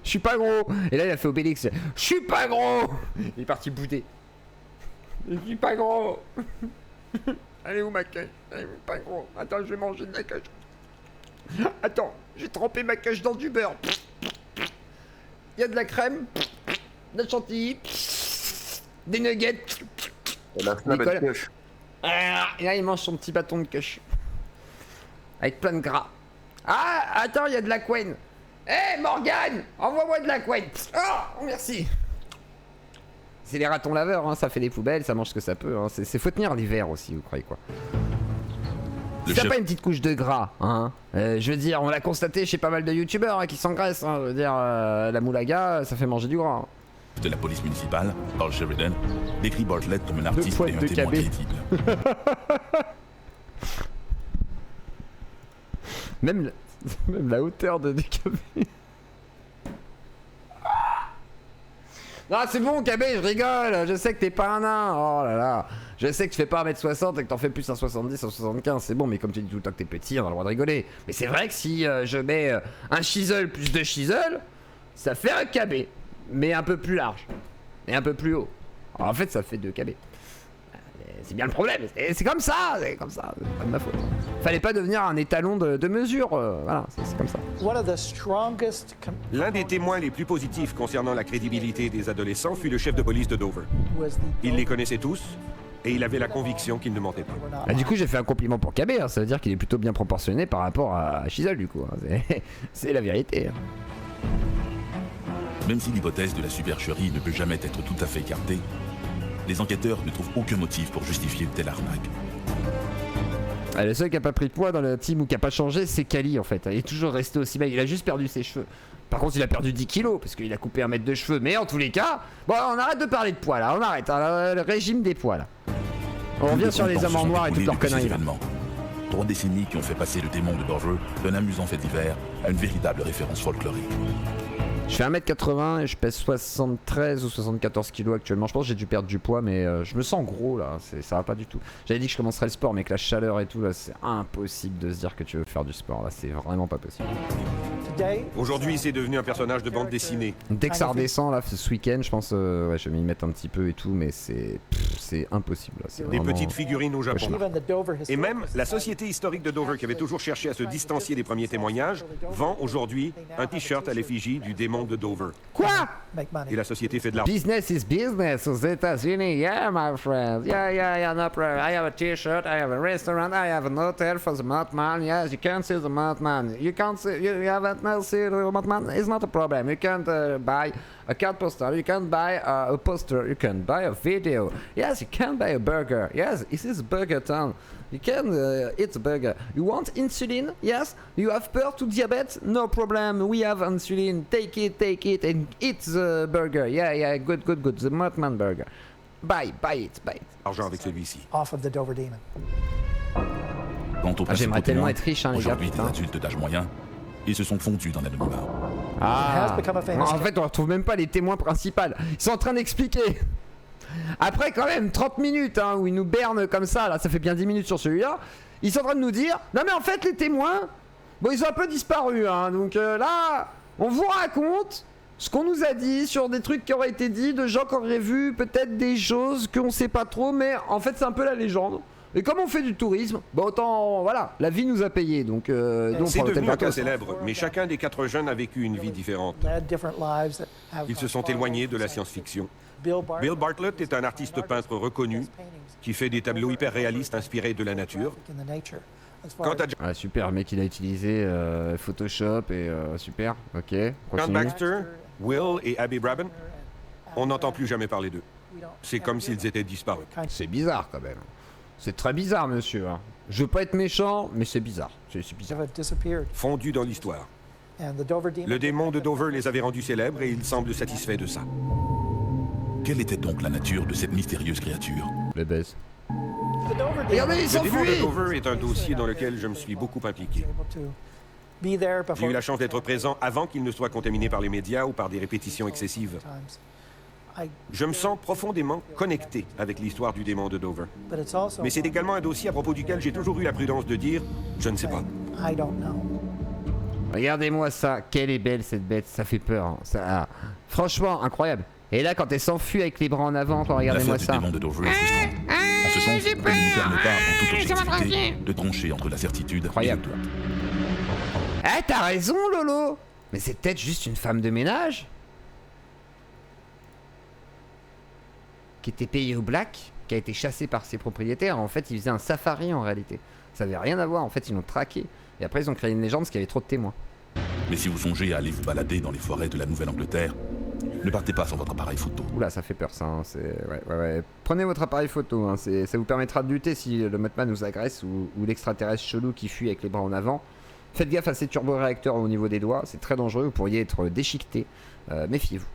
Je suis pas gros. Et là il a fait Obélix, je suis pas gros. Il est parti bouder. Je suis pas gros. Allez où ma queue? Allez où pas gros? Attends je vais manger de la queue. Attends, j'ai trempé ma queue dans du beurre. Il y a de la crème, de la chantilly, des nuggets. Et la belle queuche. Et là il mange son petit bâton de queue. Avec plein de gras. Ah, attends, il y a de la couenne. Hé, Morgane, envoie-moi de la couenne. Oh, merci. C'est les ratons laveurs, hein, ça fait des poubelles, ça mange ce que ça peut. Hein. C'est faut tenir l'hiver aussi, vous croyez quoi? Si t'as pas une petite couche de gras, hein, je veux dire, on l'a constaté chez pas mal de youtubeurs hein, qui s'engraissent. Hein, je veux dire, la moulaga, ça fait manger du gras. Hein. De la police municipale, Paul Sheridan, décrit Bartlett comme un artiste et un témoin crédible. Même la hauteur de KB. Non, c'est bon, KB, je rigole. Je sais que t'es pas un nain. Oh là là. Je sais que tu fais pas 1m60 et que t'en fais plus un 70, un 75. C'est bon, mais comme tu dis tout le temps que t'es petit, on a le droit de rigoler. Mais c'est vrai que si je mets un chisel plus 2 chisels, ça fait un KB. Mais un peu plus large. Et un peu plus haut. Alors, en fait, ça fait 2 KB. C'est bien le problème, c'est comme ça, c'est pas de ma faute. Fallait pas devenir un étalon de mesure, voilà, c'est comme ça. L'un des témoins les plus positifs concernant la crédibilité des adolescents fut le chef de police de Dover. Il les connaissait tous, et il avait la conviction qu'ils ne mentaient pas. Ah, du coup, j'ai fait un compliment pour KB, hein, ça veut dire qu'il est plutôt bien proportionné par rapport à Chisel, du coup. Hein, c'est la vérité. Hein. Même si l'hypothèse de la supercherie ne peut jamais être tout à fait écartée, les enquêteurs ne trouvent aucun motif pour justifier une telle arnaque. Le seul qui a pas pris de poids dans le team ou qui a pas changé, c'est Kali en fait. Il est toujours resté aussi maigre, il a juste perdu ses cheveux. Par contre, il a perdu 10 kilos parce qu'il a coupé 1 mètre de cheveux. Mais en tous les cas, bon, on arrête de parler de poids là, on arrête hein, le régime des poids là. On revient sur les hommes en noir et toutes leurs conneries. 3 décennies qui ont fait passer le démon de Dover d'un amusant fait divers à une véritable référence folklorique. Je fais 1m80 et je pèse 73 ou 74 kilos actuellement. Je pense que j'ai dû perdre du poids, mais je me sens gros là, ça va pas du tout. J'avais dit que je commencerais le sport, mais avec la chaleur et tout, là, c'est impossible de se dire que tu veux faire du sport. Là, c'est vraiment pas possible. Aujourd'hui, c'est devenu un personnage de bande dessinée. Dès que ça redescend, là, ce week-end, je pense, ouais, je vais m'y mettre un petit peu et tout, mais c'est impossible. Là. Des petites figurines au Japon. Et même la Société historique de Dover, qui avait toujours cherché à se distancier des premiers témoignages, vend aujourd'hui un t-shirt à l'effigie du démon de Dover. Quoi? Et la société fait de l'argent. Business is business aux États-Unis, yeah, my friend. Yeah, no problem. I have a t-shirt, I have a restaurant, I have an hotel for the Mothman. Yes, you can't see the Mothman. You can't see, you haven't seen the Mothman. It's not a problem. You can't buy a card poster. You can't buy a poster. You can buy a video. Yes, you can buy a burger. Yes, this is Burger Town. You can eat a burger. You want insulin? Yes. You have peur to diabetes? No problem. We have insulin. Take it, and eat the burger. Yeah, good. The Mothman burger. Buy it. Argent avec celui-ci. Off of the Dover Demon. Quant aux j'aimerais tellement être riche, hein, les gars. Aujourd'hui, des adultes d'âge moyen, ils se sont fondus dans l'anonymat. Ah. En fait, on retrouve même pas les témoins principaux. Ils sont en train d'expliquer. Après quand même 30 minutes hein, où ils nous bernent comme ça, là ça fait bien 10 minutes sur celui-là, ils sont en train de nous dire non mais en fait les témoins, bon ils ont un peu disparu hein, donc là on vous raconte ce qu'on nous a dit sur des trucs qui auraient été dits, de gens qui auraient vu peut-être des choses qu'on sait pas trop, mais en fait c'est un peu la légende. Et comme on fait du tourisme, bah autant, voilà, la vie nous a payé, donc c'est devenu un cas célèbre, mais chacun des 4 jeunes a vécu une vie différente. Ils se sont éloignés de la science-fiction. Bill Bartlett est un artiste peintre reconnu qui fait des tableaux hyper réalistes inspirés de la nature. Quant à ah, super, le mec il a utilisé Photoshop et super, ok. John Baxter, Will et Abby Braben, on n'entend plus jamais parler d'eux. C'est comme s'ils étaient disparus. C'est bizarre quand même. C'est très bizarre, monsieur. Hein. Je veux pas être méchant, mais c'est bizarre. C'est bizarre. Fondus dans l'histoire. Le démon de Dover les avait rendus célèbres et il semble satisfait de ça. Quelle était donc la nature de cette mystérieuse créature? Les baise. Regardez, il s'enfuit! Le démon de Dover est un dossier dans lequel je me suis beaucoup impliqué. J'ai eu la chance d'être présent avant qu'il ne soit contaminé par les médias ou par des répétitions excessives. Je me sens profondément connecté avec l'histoire du démon de Dover. Mais c'est également un dossier à propos duquel j'ai toujours eu la prudence de dire « je ne sais pas ». Regardez-moi ça, quelle est belle cette bête, ça fait peur. Hein. Ça, franchement, incroyable. Et là, quand elle s'enfuit avec les bras en avant, regardez-moi ça. L'affaire du démon de Dover est frustrante. En ce sens, elle ne nous permet pas, en toute objectivité, de trancher entre la certitude et le doute. Eh, t'as raison, Lolo. Mais c'est peut-être juste une femme de ménage qui était payée au black, qui a été chassée par ses propriétaires. En fait, ils faisaient un safari en réalité. Ça avait rien à voir. En fait, ils l'ont traqué. Et après, ils ont créé une légende parce qu'il y avait trop de témoins. Mais si vous songez à aller vous balader dans les forêts de la Nouvelle-Angleterre, ne partez pas sans votre appareil photo. Oula, ça fait peur ça. Hein. Ouais. Prenez votre appareil photo. Hein. Ça vous permettra de lutter si le Mothman nous agresse ou l'extraterrestre chelou qui fuit avec les bras en avant. Faites gaffe à ces turboréacteurs au niveau des doigts. C'est très dangereux. Vous pourriez être déchiqueté. Méfiez-vous.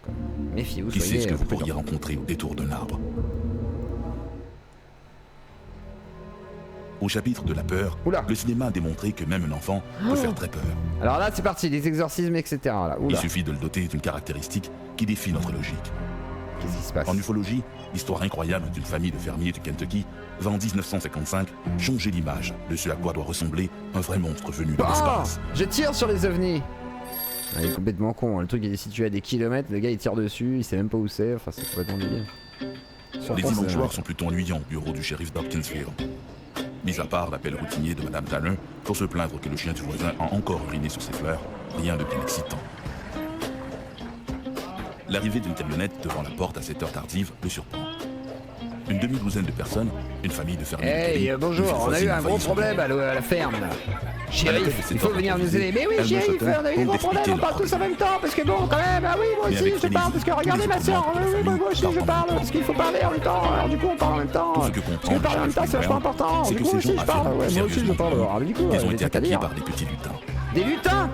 Méfiez-vous. Qui sait ce que vous pourriez rencontrer au détour d'un arbre? Au chapitre de la peur, le cinéma a démontré que même un enfant peut faire très peur. Alors là, c'est parti, les exorcismes, etc. Là. Il suffit de le doter d'une caractéristique qui défie notre logique. Qu'est-ce qui se passe? En ufologie, l'histoire incroyable d'une famille de fermiers du Kentucky va en 1955 changer l'image de ce à quoi doit ressembler un vrai monstre venu de l'espace. Je tire sur les ovnis. Il est complètement con, le truc il est situé à des kilomètres, le gars il tire dessus, il sait même pas où c'est, enfin c'est complètement délire. Les dimanches soirs sont plutôt ennuyants au bureau du shérif d'Hopkinsville. Mis à part l'appel routinier de Madame Talon pour se plaindre que le chien du voisin a encore uriné sur ses fleurs, rien de bien excitant. L'arrivée d'une camionnette devant la porte à cette heure tardive le surprend. Une demi-douzaine de personnes, une famille de fermiers. Hey, bonjour, on a eu un gros problème à la ferme. Shérif, il faut venir nous aider. Mais oui, shérif, on a eu des gros problèmes, on parle tous en même temps, parce que bon, quand même, ah oui, moi aussi je parle, parce que regardez ma soeur, oui, moi aussi je parle, parce qu'il faut parler en même temps, alors du coup on parle en même temps. Parce que parler en même temps c'est vachement important, du coup aussi je parle, ouais, moi aussi je parle, alors du coup, ils ont été attaqués par des petits lutins. Des lutins?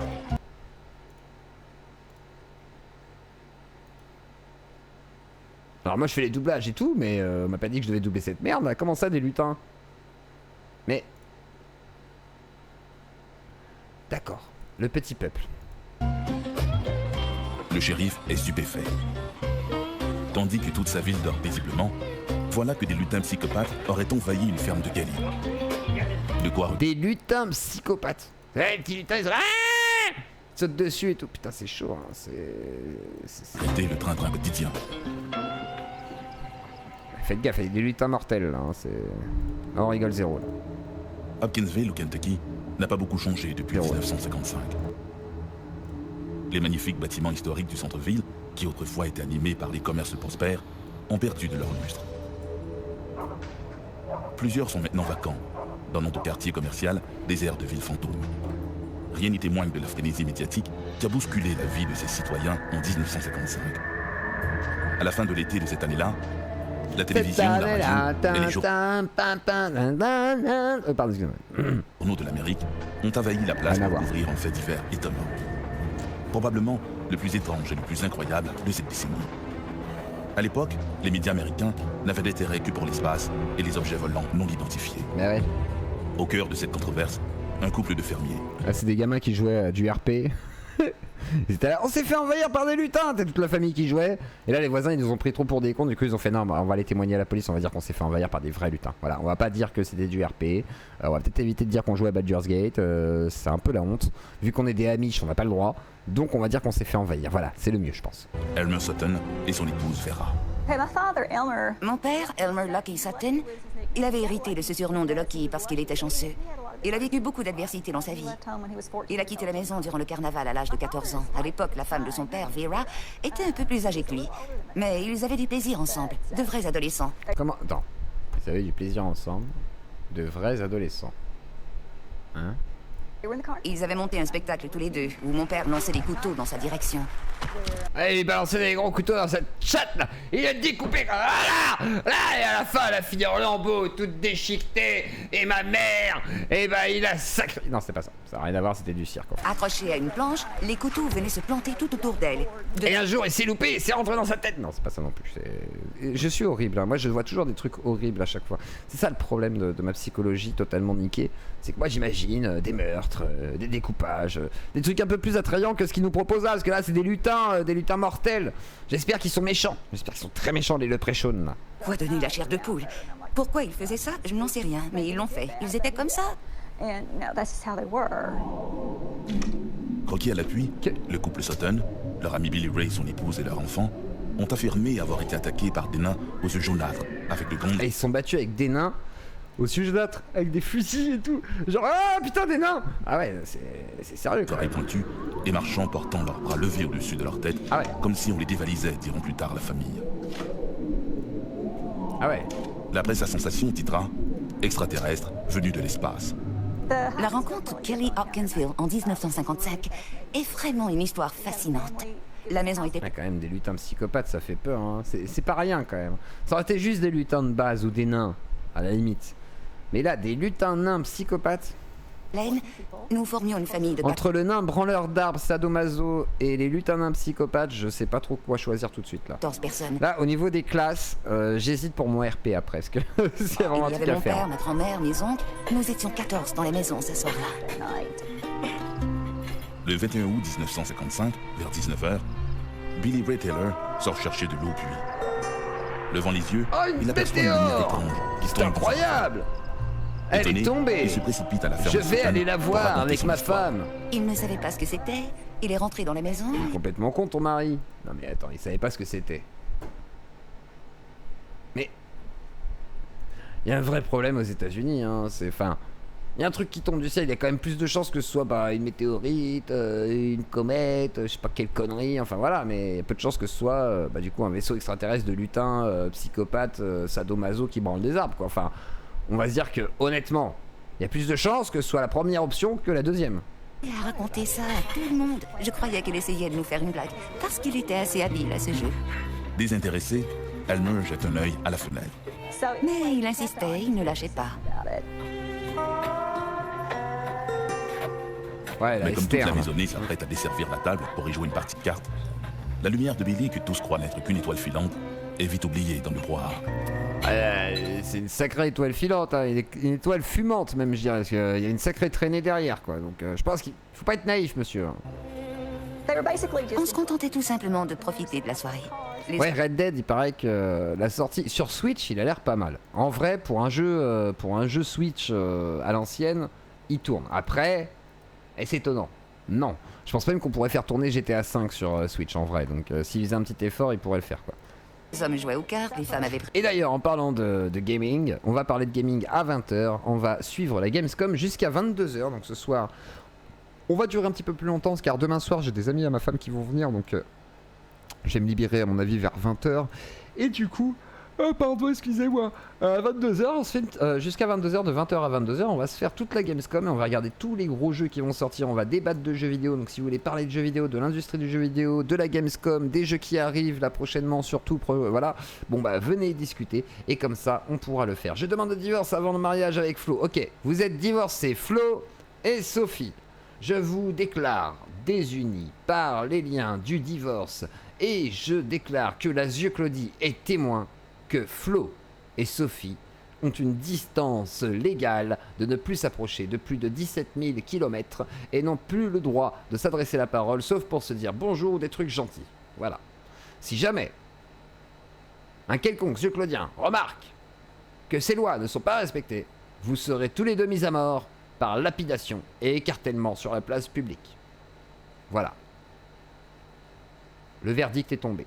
Alors moi je fais les doublages et tout, mais on m'a pas dit que je devais doubler cette merde là. Comment ça des lutins? Mais... D'accord, le petit peuple. Le shérif est stupéfait. Tandis que toute sa ville dort paisiblement, voilà que des lutins psychopathes auraient envahi une ferme de Gali. De quoi... Des lutins psychopathes. Les petits lutins, ils sautent dessus et tout. Putain, c'est chaud, hein. C'était le train-train quotidien. Faites gaffe, il y a des lutins mortels, là. Hein. On rigole zéro, là. Hopkinsville, au Kentucky, n'a pas beaucoup changé depuis 1955. Les magnifiques bâtiments historiques du centre-ville, qui autrefois étaient animés par les commerces prospères, ont perdu de leur lustre. Plusieurs sont maintenant vacants, dans notre quartier commercial des aires de ville fantômes. Rien n'y témoigne de la frénésie médiatique qui a bousculé la vie de ses citoyens en 1955. À la fin de l'été de cette année-là, la télévision, la radio et les journaux de l'Amérique ont envahi la place pour couvrir un fait divers étonnant. Probablement le plus étrange et le plus incroyable de cette décennie. À l'époque, les médias américains n'avaient d'intérêt que pour l'espace et les objets volants non identifiés. Ouais. Au cœur de cette controverse, un couple de fermiers. Là, c'est des gamins qui jouaient à du RP. Ils étaient là, on s'est fait envahir par des lutins. T'as toute la famille qui jouait. Et là, les voisins, ils nous ont pris trop pour des cons. Du coup, ils ont fait non, on va aller témoigner à la police. On va dire qu'on s'est fait envahir par des vrais lutins. Voilà, on va pas dire que c'était du RP. On va peut-être éviter de dire qu'on jouait à Baldur's Gate. C'est un peu la honte. Vu qu'on est des Amish, on n'a pas le droit. Donc, on va dire qu'on s'est fait envahir. Voilà, c'est le mieux, je pense. Elmer Sutton et son épouse Vera. Mon père, Elmer Lucky Sutton, il avait hérité de ce surnom de Lucky parce qu'il était chanceux. Il a vécu beaucoup d'adversités dans sa vie. Il a quitté la maison durant le carnaval à l'âge de 14 ans. À l'époque, la femme de son père, Vera, était un peu plus âgée que lui. Mais ils avaient du plaisir ensemble, de vrais adolescents. Comment? Attends. Ils avaient du plaisir ensemble, de vrais adolescents. Hein? Ils avaient monté un spectacle tous les deux, où mon père lançait des couteaux dans sa direction. Il balançait des gros couteaux dans cette chatte là. Il a découpé comme là, et à la fin elle a fini en lambeaux, toute déchiquetée. Et ma mère, il a sacré. Non, c'est pas ça. Ça n'a rien à voir, c'était du cirque. Accrochés à une planche, les couteaux venaient se planter tout autour d'elle. Et un jour, il s'est loupé, il s'est rentré dans sa tête. Non, c'est pas ça non plus. Je suis horrible. Hein. Moi, je vois toujours des trucs horribles à chaque fois. C'est ça le problème de ma psychologie totalement niquée. C'est que moi, j'imagine des meurtres, des découpages, des trucs un peu plus attrayants que ce qu'ils nous proposent là. Parce que là, c'est des lutins mortels. J'espère qu'ils sont méchants. J'espère qu'ils sont très méchants, les leprechauns là. Quoi donner la chair de poule? Pourquoi ils faisaient ça? Je n'en sais rien, mais ils l'ont fait. Ils étaient comme ça. Croquis à l'appui, le couple Sutton, leur ami Billy Ray, son épouse et leur enfant, ont affirmé avoir été attaqués par des nains aux yeux jaunâtres, avec de grandes... Et ils se sont battus avec des nains aux yeux jaunâtres, avec des fusils et tout. Genre, ah putain, des nains! Ah ouais, c'est sérieux quoi. Oreilles pointues et marchant portant leurs bras levés au-dessus de leur tête, comme si on les dévalisait, diront plus tard la famille. Ah ouais. La presse à sensation titra « Extraterrestre venu de l'espace ». La rencontre Kelly Hopkinsville en 1955 est vraiment une histoire fascinante. La maison était... quand même des lutins psychopathes, ça fait peur, hein. C'est pas rien quand même. Ça aurait été juste des lutins de base ou des nains, à la limite. Mais là, des lutins nains psychopathes... Nous formions une famille de... Entre le nain branleur d'arbres sadomaso et les lutins nains psychopathes, je sais pas trop quoi choisir tout de suite là. 14 personnes. Là, au niveau des classes, j'hésite pour mon RP après, parce que c'est vraiment un truc à faire. Il y avait mon père, ma grand-mère, mes oncles. Nous étions 14 dans la maison ce soir-là. Le 21 août 1955, vers 19h, Billy Ray Taylor sort chercher de l'eau au puits. Levant les yeux, il aperçoit une lumière étrange qui tombe. C'est incroyable! Elle est tombée. Il se précipite à la ferme. Je vais aller la voir avec ma femme. Il ne savait pas ce que c'était. Il est rentré dans la maison. Il est complètement con, ton mari. Non mais attends, il savait pas ce que c'était. Mais il y a un vrai problème aux États-Unis. Hein. Il y a un truc qui tombe du ciel. Il y a quand même plus de chances que ce soit une météorite, une comète, je sais pas quelle connerie. Enfin voilà, mais il y a peu de chances que ce soit du coup un vaisseau extraterrestre de lutins, psychopathes, sadomaso qui branle des arbres, quoi. Enfin. On va se dire que, honnêtement, il y a plus de chances que ce soit la première option que la deuxième. Il a raconté ça à tout le monde. Je croyais qu'il essayait de nous faire une blague, parce qu'il était assez habile à ce jeu. Désintéressé, Elmer jette un œil à la fenêtre. Mais il insistait, il ne lâchait pas. Ouais, mais comme toute la maisonnée s'apprête à desservir la table pour y jouer une partie de cartes, la lumière de Billy, que tous croient n'être qu'une étoile filante, est vite oubliée dans le brouhaha. C'est une sacrée étoile filante, hein. Une étoile fumante même, je dirais, parce qu'il y a une sacrée traînée derrière, quoi. Donc je pense qu'il faut pas être naïf, monsieur. On se contentait tout simplement de profiter de la soirée. Ouais, Red Dead, il paraît que la sortie sur Switch, il a l'air pas mal. En vrai, pour un jeu Switch à l'ancienne, il tourne. Après, est-ce étonnant? Non. Je pense même qu'on pourrait faire tourner GTA V sur Switch en vrai. Donc s'il faisait un petit effort, il pourrait le faire quoi. Les hommes jouaient aux cartes, les femmes avaient... Et d'ailleurs, en parlant de gaming, on va parler de gaming à 20h. On va suivre la Gamescom jusqu'à 22h. Donc ce soir, on va durer un petit peu plus longtemps car demain soir, j'ai des amis à ma femme qui vont venir. Donc je vais me libérer à mon avis vers 20h. Et du coup... pardon, excusez-moi. À 22h, on se fait jusqu'à 22h, de 20h à 22h, on va se faire toute la Gamescom et on va regarder tous les gros jeux qui vont sortir. On va débattre de jeux vidéo. Donc, si vous voulez parler de jeux vidéo, de l'industrie du jeu vidéo, de la Gamescom, des jeux qui arrivent là prochainement, surtout, voilà. Bon, bah, venez discuter et comme ça, on pourra le faire. Je demande le divorce avant le mariage avec Flo. Ok, vous êtes divorcés, Flo et Sophie. Je vous déclare désunis par les liens du divorce et je déclare que la Claudie est témoin que Flo et Sophie ont une distance légale de ne plus s'approcher de plus de 17 000 km et n'ont plus le droit de s'adresser la parole sauf pour se dire bonjour ou des trucs gentils. Voilà. Si jamais un quelconque Claudien remarque que ces lois ne sont pas respectées, vous serez tous les deux mis à mort par lapidation et écartèlement sur la place publique. Voilà. Le verdict est tombé.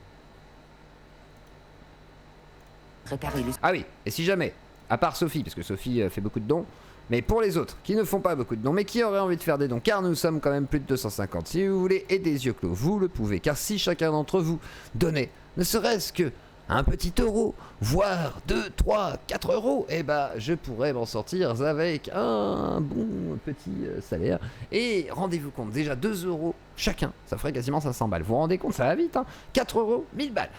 Ah oui, et si jamais, à part Sophie, parce que Sophie fait beaucoup de dons, mais pour les autres qui ne font pas beaucoup de dons, mais qui auraient envie de faire des dons, car nous sommes quand même plus de 250, si vous voulez aider les yeux clos, vous le pouvez, car si chacun d'entre vous donnait, ne serait-ce que un petit euro, voire 2, 3, 4 euros, et bah je pourrais m'en sortir avec un bon petit salaire. Et rendez-vous compte, déjà 2 euros chacun, ça ferait quasiment 500 balles. Vous vous rendez compte, ça va vite, hein. 4 euros, 1000 balles.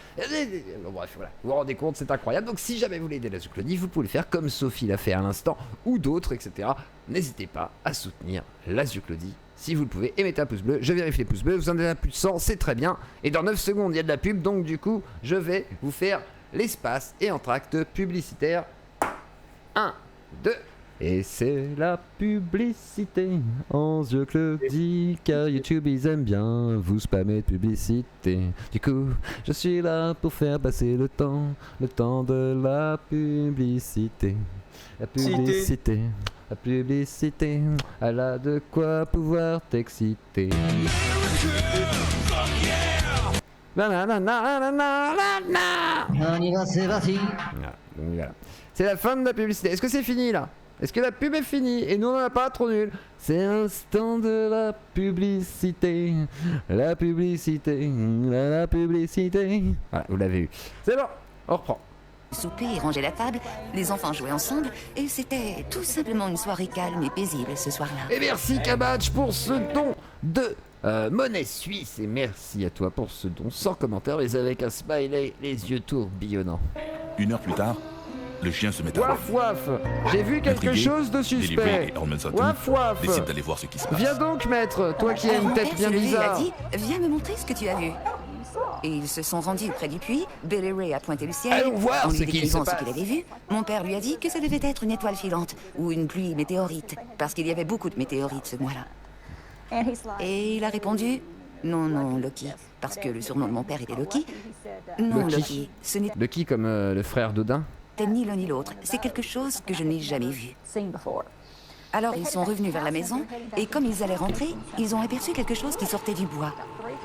Bon, bref, voilà, vous vous rendez compte, c'est incroyable. Donc si jamais vous voulez aider la Claudie, vous pouvez le faire comme Sophie l'a fait à l'instant, ou d'autres, etc. N'hésitez pas à soutenir la Claudie. Si vous le pouvez, et mettez un pouce bleu, je vérifie les pouces bleus, vous en avez plus de 100, c'est très bien. Et dans 9 secondes, il y a de la pub, donc du coup, je vais vous faire l'espace et entracte publicitaire. 1, 2... Et c'est la publicité en yeux Claudie, car YouTube ils aiment bien vous spammer de publicité. Du coup, je suis là pour faire passer le temps de la publicité. La publicité, la publicité, elle a de quoi pouvoir t'exciter. On y va, c'est parti. Voilà. C'est la fin de la publicité. Est-ce que c'est fini là? Est-ce que la pub est finie? Et nous on n'en a pas trop nul. C'est l'instant de la publicité. La publicité. La publicité. Voilà, vous l'avez eu. C'est bon, on reprend. Souper et ranger la table, les enfants jouaient ensemble et c'était tout simplement une soirée calme et paisible ce soir-là. Et merci Kabadj pour ce don de monnaie suisse et merci à toi pour ce don sans commentaire mais avec un smiley, les yeux tourbillonnants. 1 heure plus tard, le chien se met à Waf waf, j'ai vu quelque chose de suspect. Waf waf, décide d'aller voir ce qui se passe. Viens donc maître, toi qui as une tête bien bizarre. Il a dit, viens me montrer ce que tu as vu. Et ils se sont rendus près du puits. Billy Ray a pointé le ciel. Allons voir en lui ce qu'il se passe. qu'il avait vu. Mon père lui a dit que ça devait être une étoile filante ou une pluie météorite, parce qu'il y avait beaucoup de météorites ce mois-là. Et il a répondu, non, non, Loki, parce que le surnom de mon père était Loki. Non, Loki, ce n'était Loki comme le frère d'Odin. Ni l'un ni l'autre. C'est quelque chose que je n'ai jamais vu. Alors ils sont revenus vers la maison et comme ils allaient rentrer, ils ont aperçu quelque chose qui sortait du bois.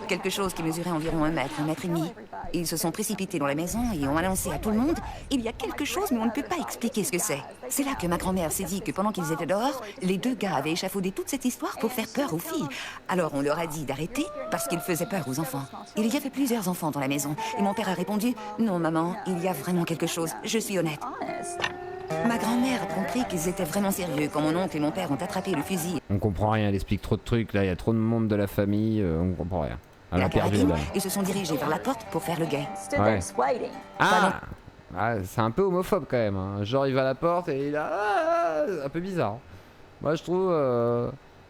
Quelque chose qui mesurait environ 1 mètre, 1 mètre et demi. Ils se sont précipités dans la maison et ont annoncé à tout le monde « Il y a quelque chose, mais on ne peut pas expliquer ce que c'est. » C'est là que ma grand-mère s'est dit que pendant qu'ils étaient dehors, les 2 gars avaient échafaudé toute cette histoire pour faire peur aux filles. Alors on leur a dit d'arrêter parce qu'ils faisaient peur aux enfants. Il y avait plusieurs enfants dans la maison et mon père a répondu « Non maman, il y a vraiment quelque chose, je suis honnête. » Ma grand-mère a compris qu'ils étaient vraiment sérieux quand mon oncle et mon père ont attrapé le fusil. On comprend rien, elle explique trop de trucs, là il y a trop de monde de la famille, on comprend rien. Elle a perdu la balle. Ils se sont dirigés vers la porte pour faire le guet. Ouais. Ah, c'est un peu homophobe quand même, hein. Genre il va à la porte et il a... un peu bizarre. Moi je trouve...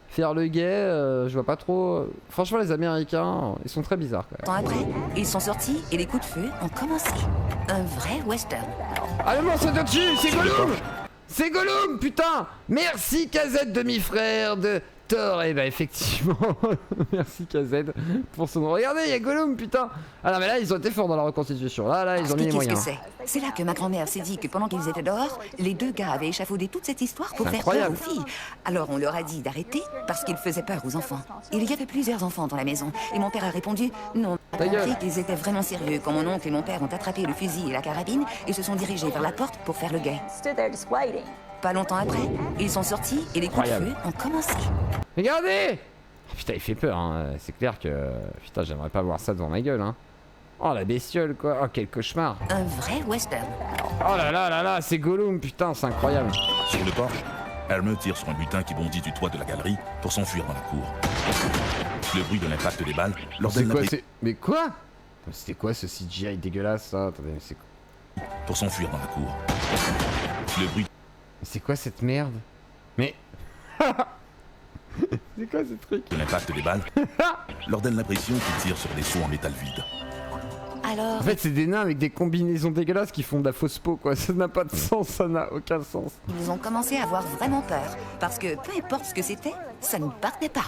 faire le guet, je vois pas trop... Franchement les Américains, ils sont très bizarres quand même. Après, ils sont sortis et les coups de feu ont commencé. Un vrai western. Ah le monstre de dessus, c'est Gollum! C'est Gollum, putain! Merci Kazette demi-frère de Thor, et bah effectivement, merci KZ pour son nom. Regardez, il y a Gollum, putain. Ah non mais là ils ont été forts dans la reconstitution, là ils ont mis les moyens. C'est là que ma grand-mère s'est dit que pendant qu'ils étaient dehors, les deux gars avaient échafaudé toute cette histoire pour faire peur aux filles. Alors on leur a dit d'arrêter parce qu'ils faisaient peur aux enfants. Il y avait plusieurs enfants dans la maison et mon père a répondu non. On a compris qu'ils étaient vraiment sérieux quand mon oncle et mon père ont attrapé le fusil et la carabine et se sont dirigés vers la porte pour faire le guet. Pas longtemps après, ils sont sortis et les coups de feu ont commencé. Regardez! Oh, putain, il fait peur, hein. C'est clair que... Putain, j'aimerais pas voir ça devant ma gueule, hein. Oh, la bestiole, quoi. Oh, quel cauchemar. Un vrai western. Oh là là là là, c'est Gollum, putain, c'est incroyable. Sur le porche, Elmer tire sur un lutin qui bondit du toit de la galerie pour s'enfuir dans la cour. Le bruit de l'impact des balles l'ordonne la... Mais quoi? C'était quoi ce CGI dégueulasse, ça? Attendez, mais c'est... Pour s'enfuir dans la cour. Le bruit... Mais c'est quoi cette merde? Mais... c'est quoi ce truc? De l'impact des balles leur donne l'impression qu'ils tirent sur des seaux en métal vide. Alors... En fait, c'est des nains avec des combinaisons dégueulasses qui font de la fausse peau, quoi. Ça n'a pas de sens, ça n'a aucun sens. Ils ont commencé à avoir vraiment peur, parce que peu importe ce que c'était, ça ne partait pas.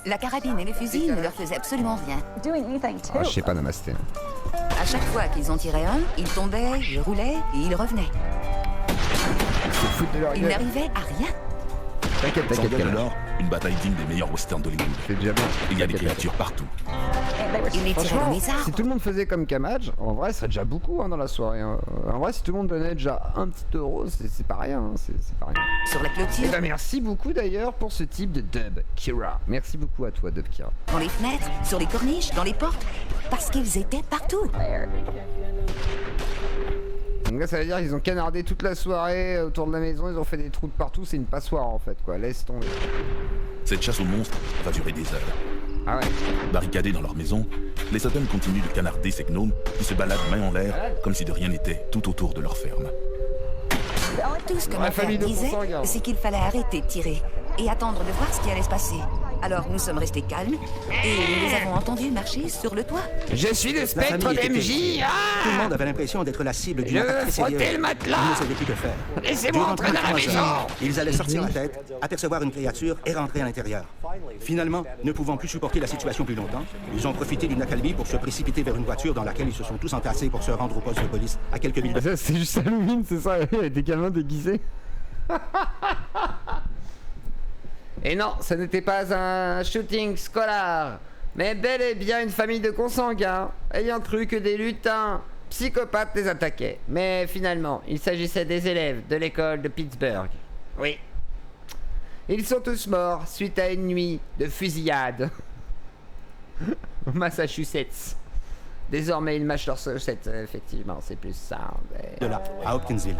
La carabine et le fusil ne leur faisaient absolument rien. Ah, je sais pas, namasté. À chaque fois qu'ils en tiraient un, ils tombaient, ils roulaient et ils revenaient. Ils n'arrivaient à rien. T'inquiète, alors, une bataille digne des meilleurs westerns d'Hollywood. C'est déjà bien. Il y a des créatures partout. Ils les tiraient dans les arbres. Si tout le monde faisait comme Kamaj, en vrai, ça serait déjà beaucoup, hein, dans la soirée. Hein. En vrai, si tout le monde donnait déjà un petit euro, c'est pas rien. Hein. C'est pas rien. Sur la clôture. Et bah, merci beaucoup d'ailleurs pour ce type de dub, Kira. Merci beaucoup à toi, Dub Kira. Dans les fenêtres, sur les corniches, dans les portes, parce qu'ils étaient partout. Donc là, ça veut dire qu'ils ont canardé toute la soirée autour de la maison, ils ont fait des trous de partout, c'est une passoire en fait, quoi. Laisse tomber. Cette chasse aux monstres va durer des heures. Ah ouais. Barricadés dans leur maison, les Sutton continuent de canarder ces gnomes qui se baladent main en l'air comme si de rien n'était tout autour de leur ferme. Tout ce que mon père disait, c'est qu'il fallait arrêter de tirer et attendre de voir ce qui allait se passer. Alors nous sommes restés calmes et nous les avons entendus marcher sur le toit. Je suis le spectre d'MJ. Tout le monde avait l'impression d'être la cible d'une attaque très sérieuse. Le matelas. Ils ne savaient plus que faire. Laissez-moi entrer dans la maison. Ils allaient sortir la tête, apercevoir une créature et rentrer à l'intérieur. Finalement, ne pouvant plus supporter la situation plus longtemps, ils ont profité d'une accalmie pour se précipiter vers une voiture dans laquelle ils se sont tous entassés pour se rendre au poste de police à quelques milles de... C'est juste Halloween, c'est ça? Il y a des gamins déguisés. Et non, ce n'était pas un shooting scolaire, mais bel et bien une famille de consanguins, ayant cru que des lutins psychopathes les attaquaient. Mais finalement, il s'agissait des élèves de l'école de Pittsburgh. Oui. Ils sont tous morts suite à une nuit de fusillade. Au Massachusetts. Désormais, ils mâchent leurs chaussettes, effectivement, c'est plus ça. Mais... De là, à Hopkinsville.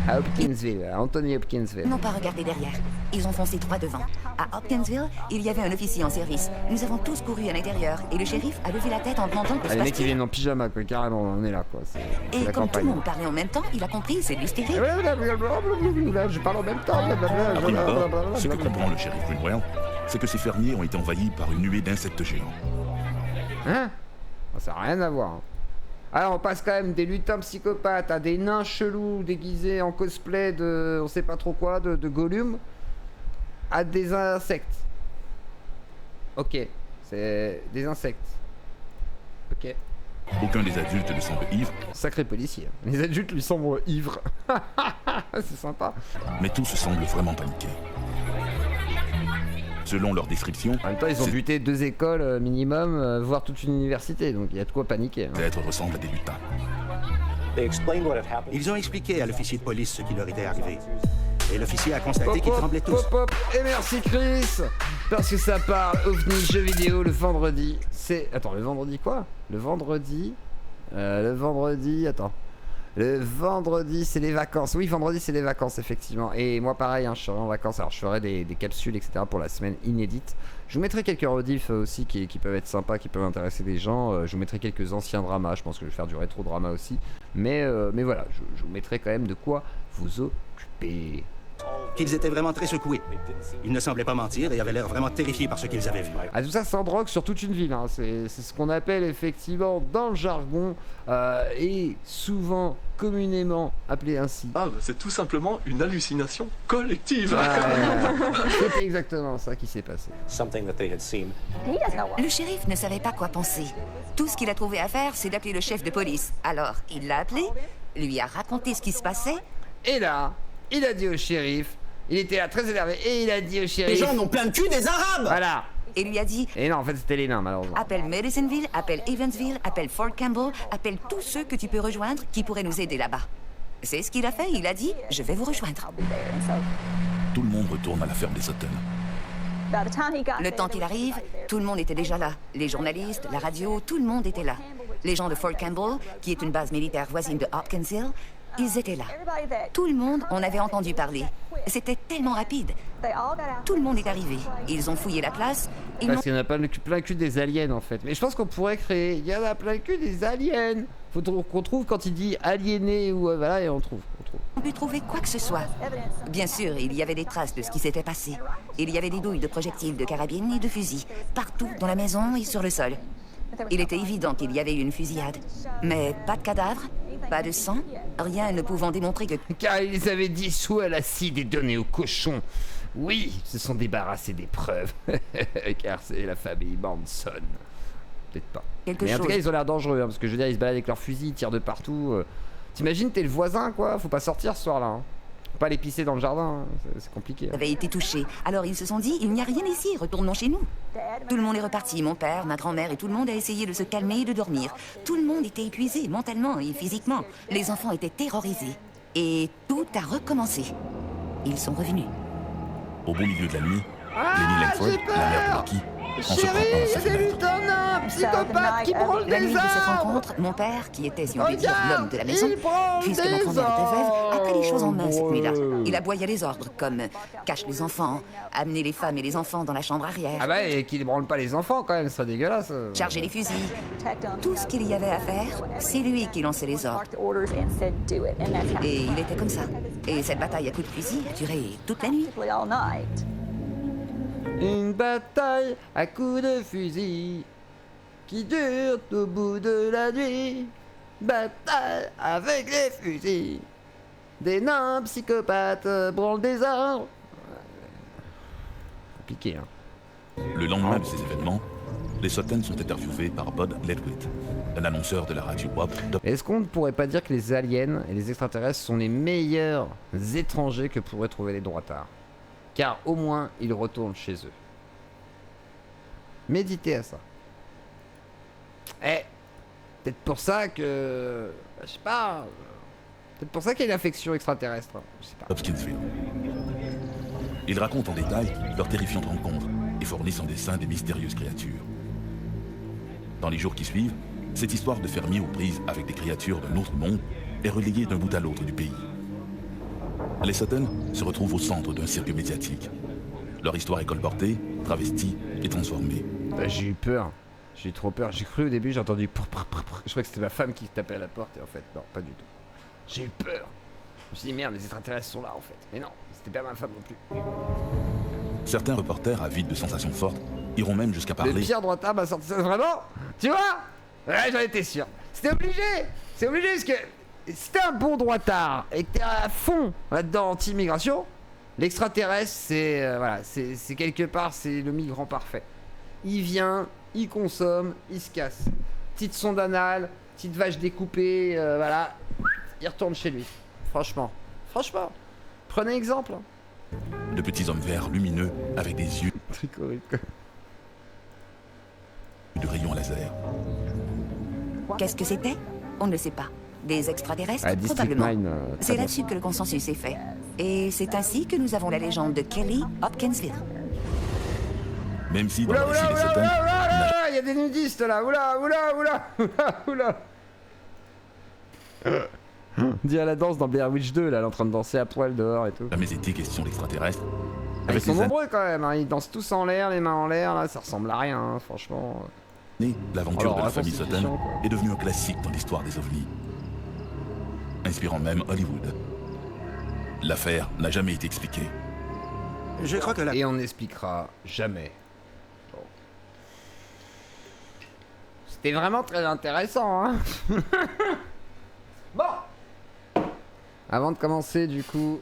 À Hopkinsville, à Anthony Hopkinsville. Ils n'ont pas regardé derrière. Ils ont foncé droit devant. À Hopkinsville, il y avait un officier en service. Nous avons tous couru à l'intérieur et le shérif a levé la tête en demandant que se les mecs qui passe-t-il. viennent en pyjama, quoi, carrément, on est là, quoi. Et la comme campagne. tout le monde parlait en même temps, il a compris, c'est de l'hystérie. Je parle en même temps. À prime abord, ce que comprend le shérif Greenwell, c'est que ces fermiers ont été envahis par une nuée d'insectes géants. Hein? Ça n'a rien à voir. Alors on passe quand même des lutins psychopathes à des nains chelous déguisés en cosplay de... on sait pas trop quoi, de Gollum, à des insectes. Ok, c'est des insectes. Ok. Aucun des adultes ne semble ivre. Sacré policier. Les adultes lui semblent ivres. C'est sympa. Mais tous semblent vraiment paniqués. Selon leur description, en même temps, ils ont buté 2 écoles minimum, voire toute une université, donc il y a de quoi paniquer. Ces êtres ressemblent à des lutins. Ils ont expliqué à l'officier de police ce qui leur était arrivé. Et l'officier a constaté qu'ils tremblaient tous. Et merci Chris, parce que ça parle OVNI jeux vidéo le vendredi. C'est... Attends, le vendredi quoi? Le vendredi, attends. Le vendredi, c'est les vacances. Oui, vendredi, c'est les vacances, effectivement. Et moi, pareil, hein, je serai en vacances. Alors, je ferai des capsules, etc. pour la semaine inédite. Je vous mettrai quelques rediffs aussi qui peuvent être sympas, qui peuvent intéresser des gens. Je vous mettrai quelques anciens dramas. Je pense que je vais faire du rétro-drama aussi. Mais voilà, je vous mettrai quand même de quoi vous occuper. qu'ils étaient vraiment très secoués. Ils ne semblaient pas mentir et avaient l'air vraiment terrifiés par ce qu'ils avaient vu. Ah, tout ça sans drogue sur toute une ville, hein. C'est ce qu'on appelle effectivement dans le jargon et souvent communément appelé ainsi. Ah, c'est tout simplement une hallucination collective. C'était exactement ça qui s'est passé. Le shérif ne savait pas quoi penser. Tout ce qu'il a trouvé à faire, c'est d'appeler le chef de police. Alors, il l'a appelé, lui a raconté ce qui se passait. Et là, il a dit au shérif, il était là très énervé, et il a dit au shérif... Les gens n'ont plein de cul des Arabes. Voilà. Et lui a dit... Et non, en fait, c'était les nains, malheureusement. Appelle Madisonville, appelle Evansville, appelle Fort Campbell, appelle tous ceux que tu peux rejoindre qui pourraient nous aider là-bas. C'est ce qu'il a fait, il a dit, je vais vous rejoindre. Tout le monde retourne à la ferme des Sutton. Le temps qu'il arrive, tout le monde était déjà là. Les journalistes, la radio, tout le monde était là. Les gens de Fort Campbell, qui est une base militaire voisine de Hopkinsville, ils étaient là. Tout le monde en avait entendu parler. C'était tellement rapide. Tout le monde est arrivé. Ils ont fouillé la place. Parce qu'il y en a plein le cul des aliens, en fait. Mais je pense qu'on pourrait créer... Il y en a plein le cul des aliens. Faut qu'on trouve quand il dit aliéné ou... voilà, et on trouve. On peut trouver quoi que ce soit. Bien sûr, il y avait des traces de ce qui s'était passé. Il y avait des douilles de projectiles, de carabines et de fusils. Partout dans la maison et sur le sol. Il était évident qu'il y avait eu une fusillade. Mais pas de cadavre, pas de sang, rien ne pouvant démontrer que... Car ils les avaient dissous à l'acide et donnés aux cochons. Oui, ils se sont débarrassés des preuves. Car c'est la famille Manson. Peut-être pas. Mais en tout cas, ils ont l'air dangereux, hein, parce que je veux dire, ils se baladent avec leurs fusils, ils tirent de partout. T'imagines, t'es le voisin, quoi. Faut pas sortir ce soir-là. Hein. Faut pas les pisser dans le jardin, hein. C'est compliqué. Avait été touché. Alors ils se sont dit, il n'y a rien ici, retournons chez nous. Tout le monde est reparti, mon père, ma grand-mère et tout le monde a essayé de se calmer et de dormir. Tout le monde était épuisé, mentalement et physiquement. Les enfants étaient terrorisés. Et tout a recommencé. Ils sont revenus. Au beau milieu de la nuit, Lenny Langford, la mère de Rocky, Chérie, c'est Luton, un psychopathe qui branle La nuit des de cette arbres. rencontre, mon père, qui était, si on peut dire, l'homme de la maison, il branle puisque ma des grand-mère était veuve, a pris les choses en main cette nuit-là. arbres. Il aboyait les ordres, comme cache les enfants, amener les femmes et les enfants dans la chambre arrière, Ah bah, et qu'il ne branle pas les enfants, quand même, ce serait dégueulasse. charger les fusils. Tout ce qu'il y avait à faire, c'est lui qui lançait les ordres. Et il était comme ça. Et cette bataille à coups de fusil a duré toute la nuit. Une bataille à coups de fusil qui dure au bout de la nuit. Bataille avec les fusils. Des nains psychopathes branlent des arbres. Compliqué, hein. Le lendemain de ces événements, les Sutton sont interviewés par Bud Ledwith, un annonceur de la radio WAP. Est-ce qu'on ne pourrait pas dire que les aliens et les extraterrestres sont les meilleurs étrangers que pourraient trouver les droitards? Car au moins, ils retournent chez eux. Méditez à ça. Peut-être pour ça que... je sais pas... peut-être pour ça qu'il y a une affection extraterrestre. Je sais pas. Hopkinsville. Ils racontent en détail leur terrifiante rencontre et fournissent en dessin des mystérieuses créatures. Dans les jours qui suivent, cette histoire de fermiers aux prises avec des créatures d'un autre monde est relayée d'un bout à l'autre du pays. Les Sutton se retrouvent au centre d'un cirque médiatique. Leur histoire est colportée, travestie et transformée. Bah, j'ai eu peur. J'ai eu trop peur. J'ai cru au début, j'ai entendu... Je crois que c'était ma femme qui tapait à la porte et en fait, non, pas du tout. J'ai eu peur. Je me suis dit, merde, les extraterrestres sont là en fait. Mais non, c'était pas ma femme non plus. Certains reporters, avides de sensations fortes, iront même jusqu'à parler... Le pire droitard m'a sorti ça vraiment. Tu vois? Ouais, j'en étais sûr. C'était obligé. C'est obligé parce que... si t'es un bon droitard et que t'es à fond là-dedans anti-immigration, l'extraterrestre, c'est voilà, c'est quelque part, c'est le migrant parfait. Il vient, il consomme, il se casse. Petite sonde anale, petite vache découpée, voilà, il retourne chez lui. Franchement, prenez exemple. De petits hommes verts lumineux avec des yeux de rayons laser. Qu'est-ce que c'était? On ne le sait pas. Des extraterrestres? Ah, District Probablement. 9, C'est là-dessus que le consensus est fait. Et c'est ainsi que nous avons la légende de Kelly Hopkinsville. Même si dans le récit des Sutton, il y a des nudistes là, oula. Dis à la danse dans Blair Witch 2, là, elle est en train de danser à poil dehors et tout. jamais été question d'extraterrestres. Ils sont nombreux quand même, hein. Ils dansent tous en l'air, les mains en l'air, là, ça ressemble à rien, hein, franchement. L'aventure de la famille science-fiction, Sutton quoi. est devenue un classique dans l'histoire des ovnis, inspirant même Hollywood. L'affaire n'a jamais été expliquée, Je crois que la... Et on n'expliquera jamais. Bon. C'était vraiment très intéressant, hein. Bon. Avant de commencer, du coup,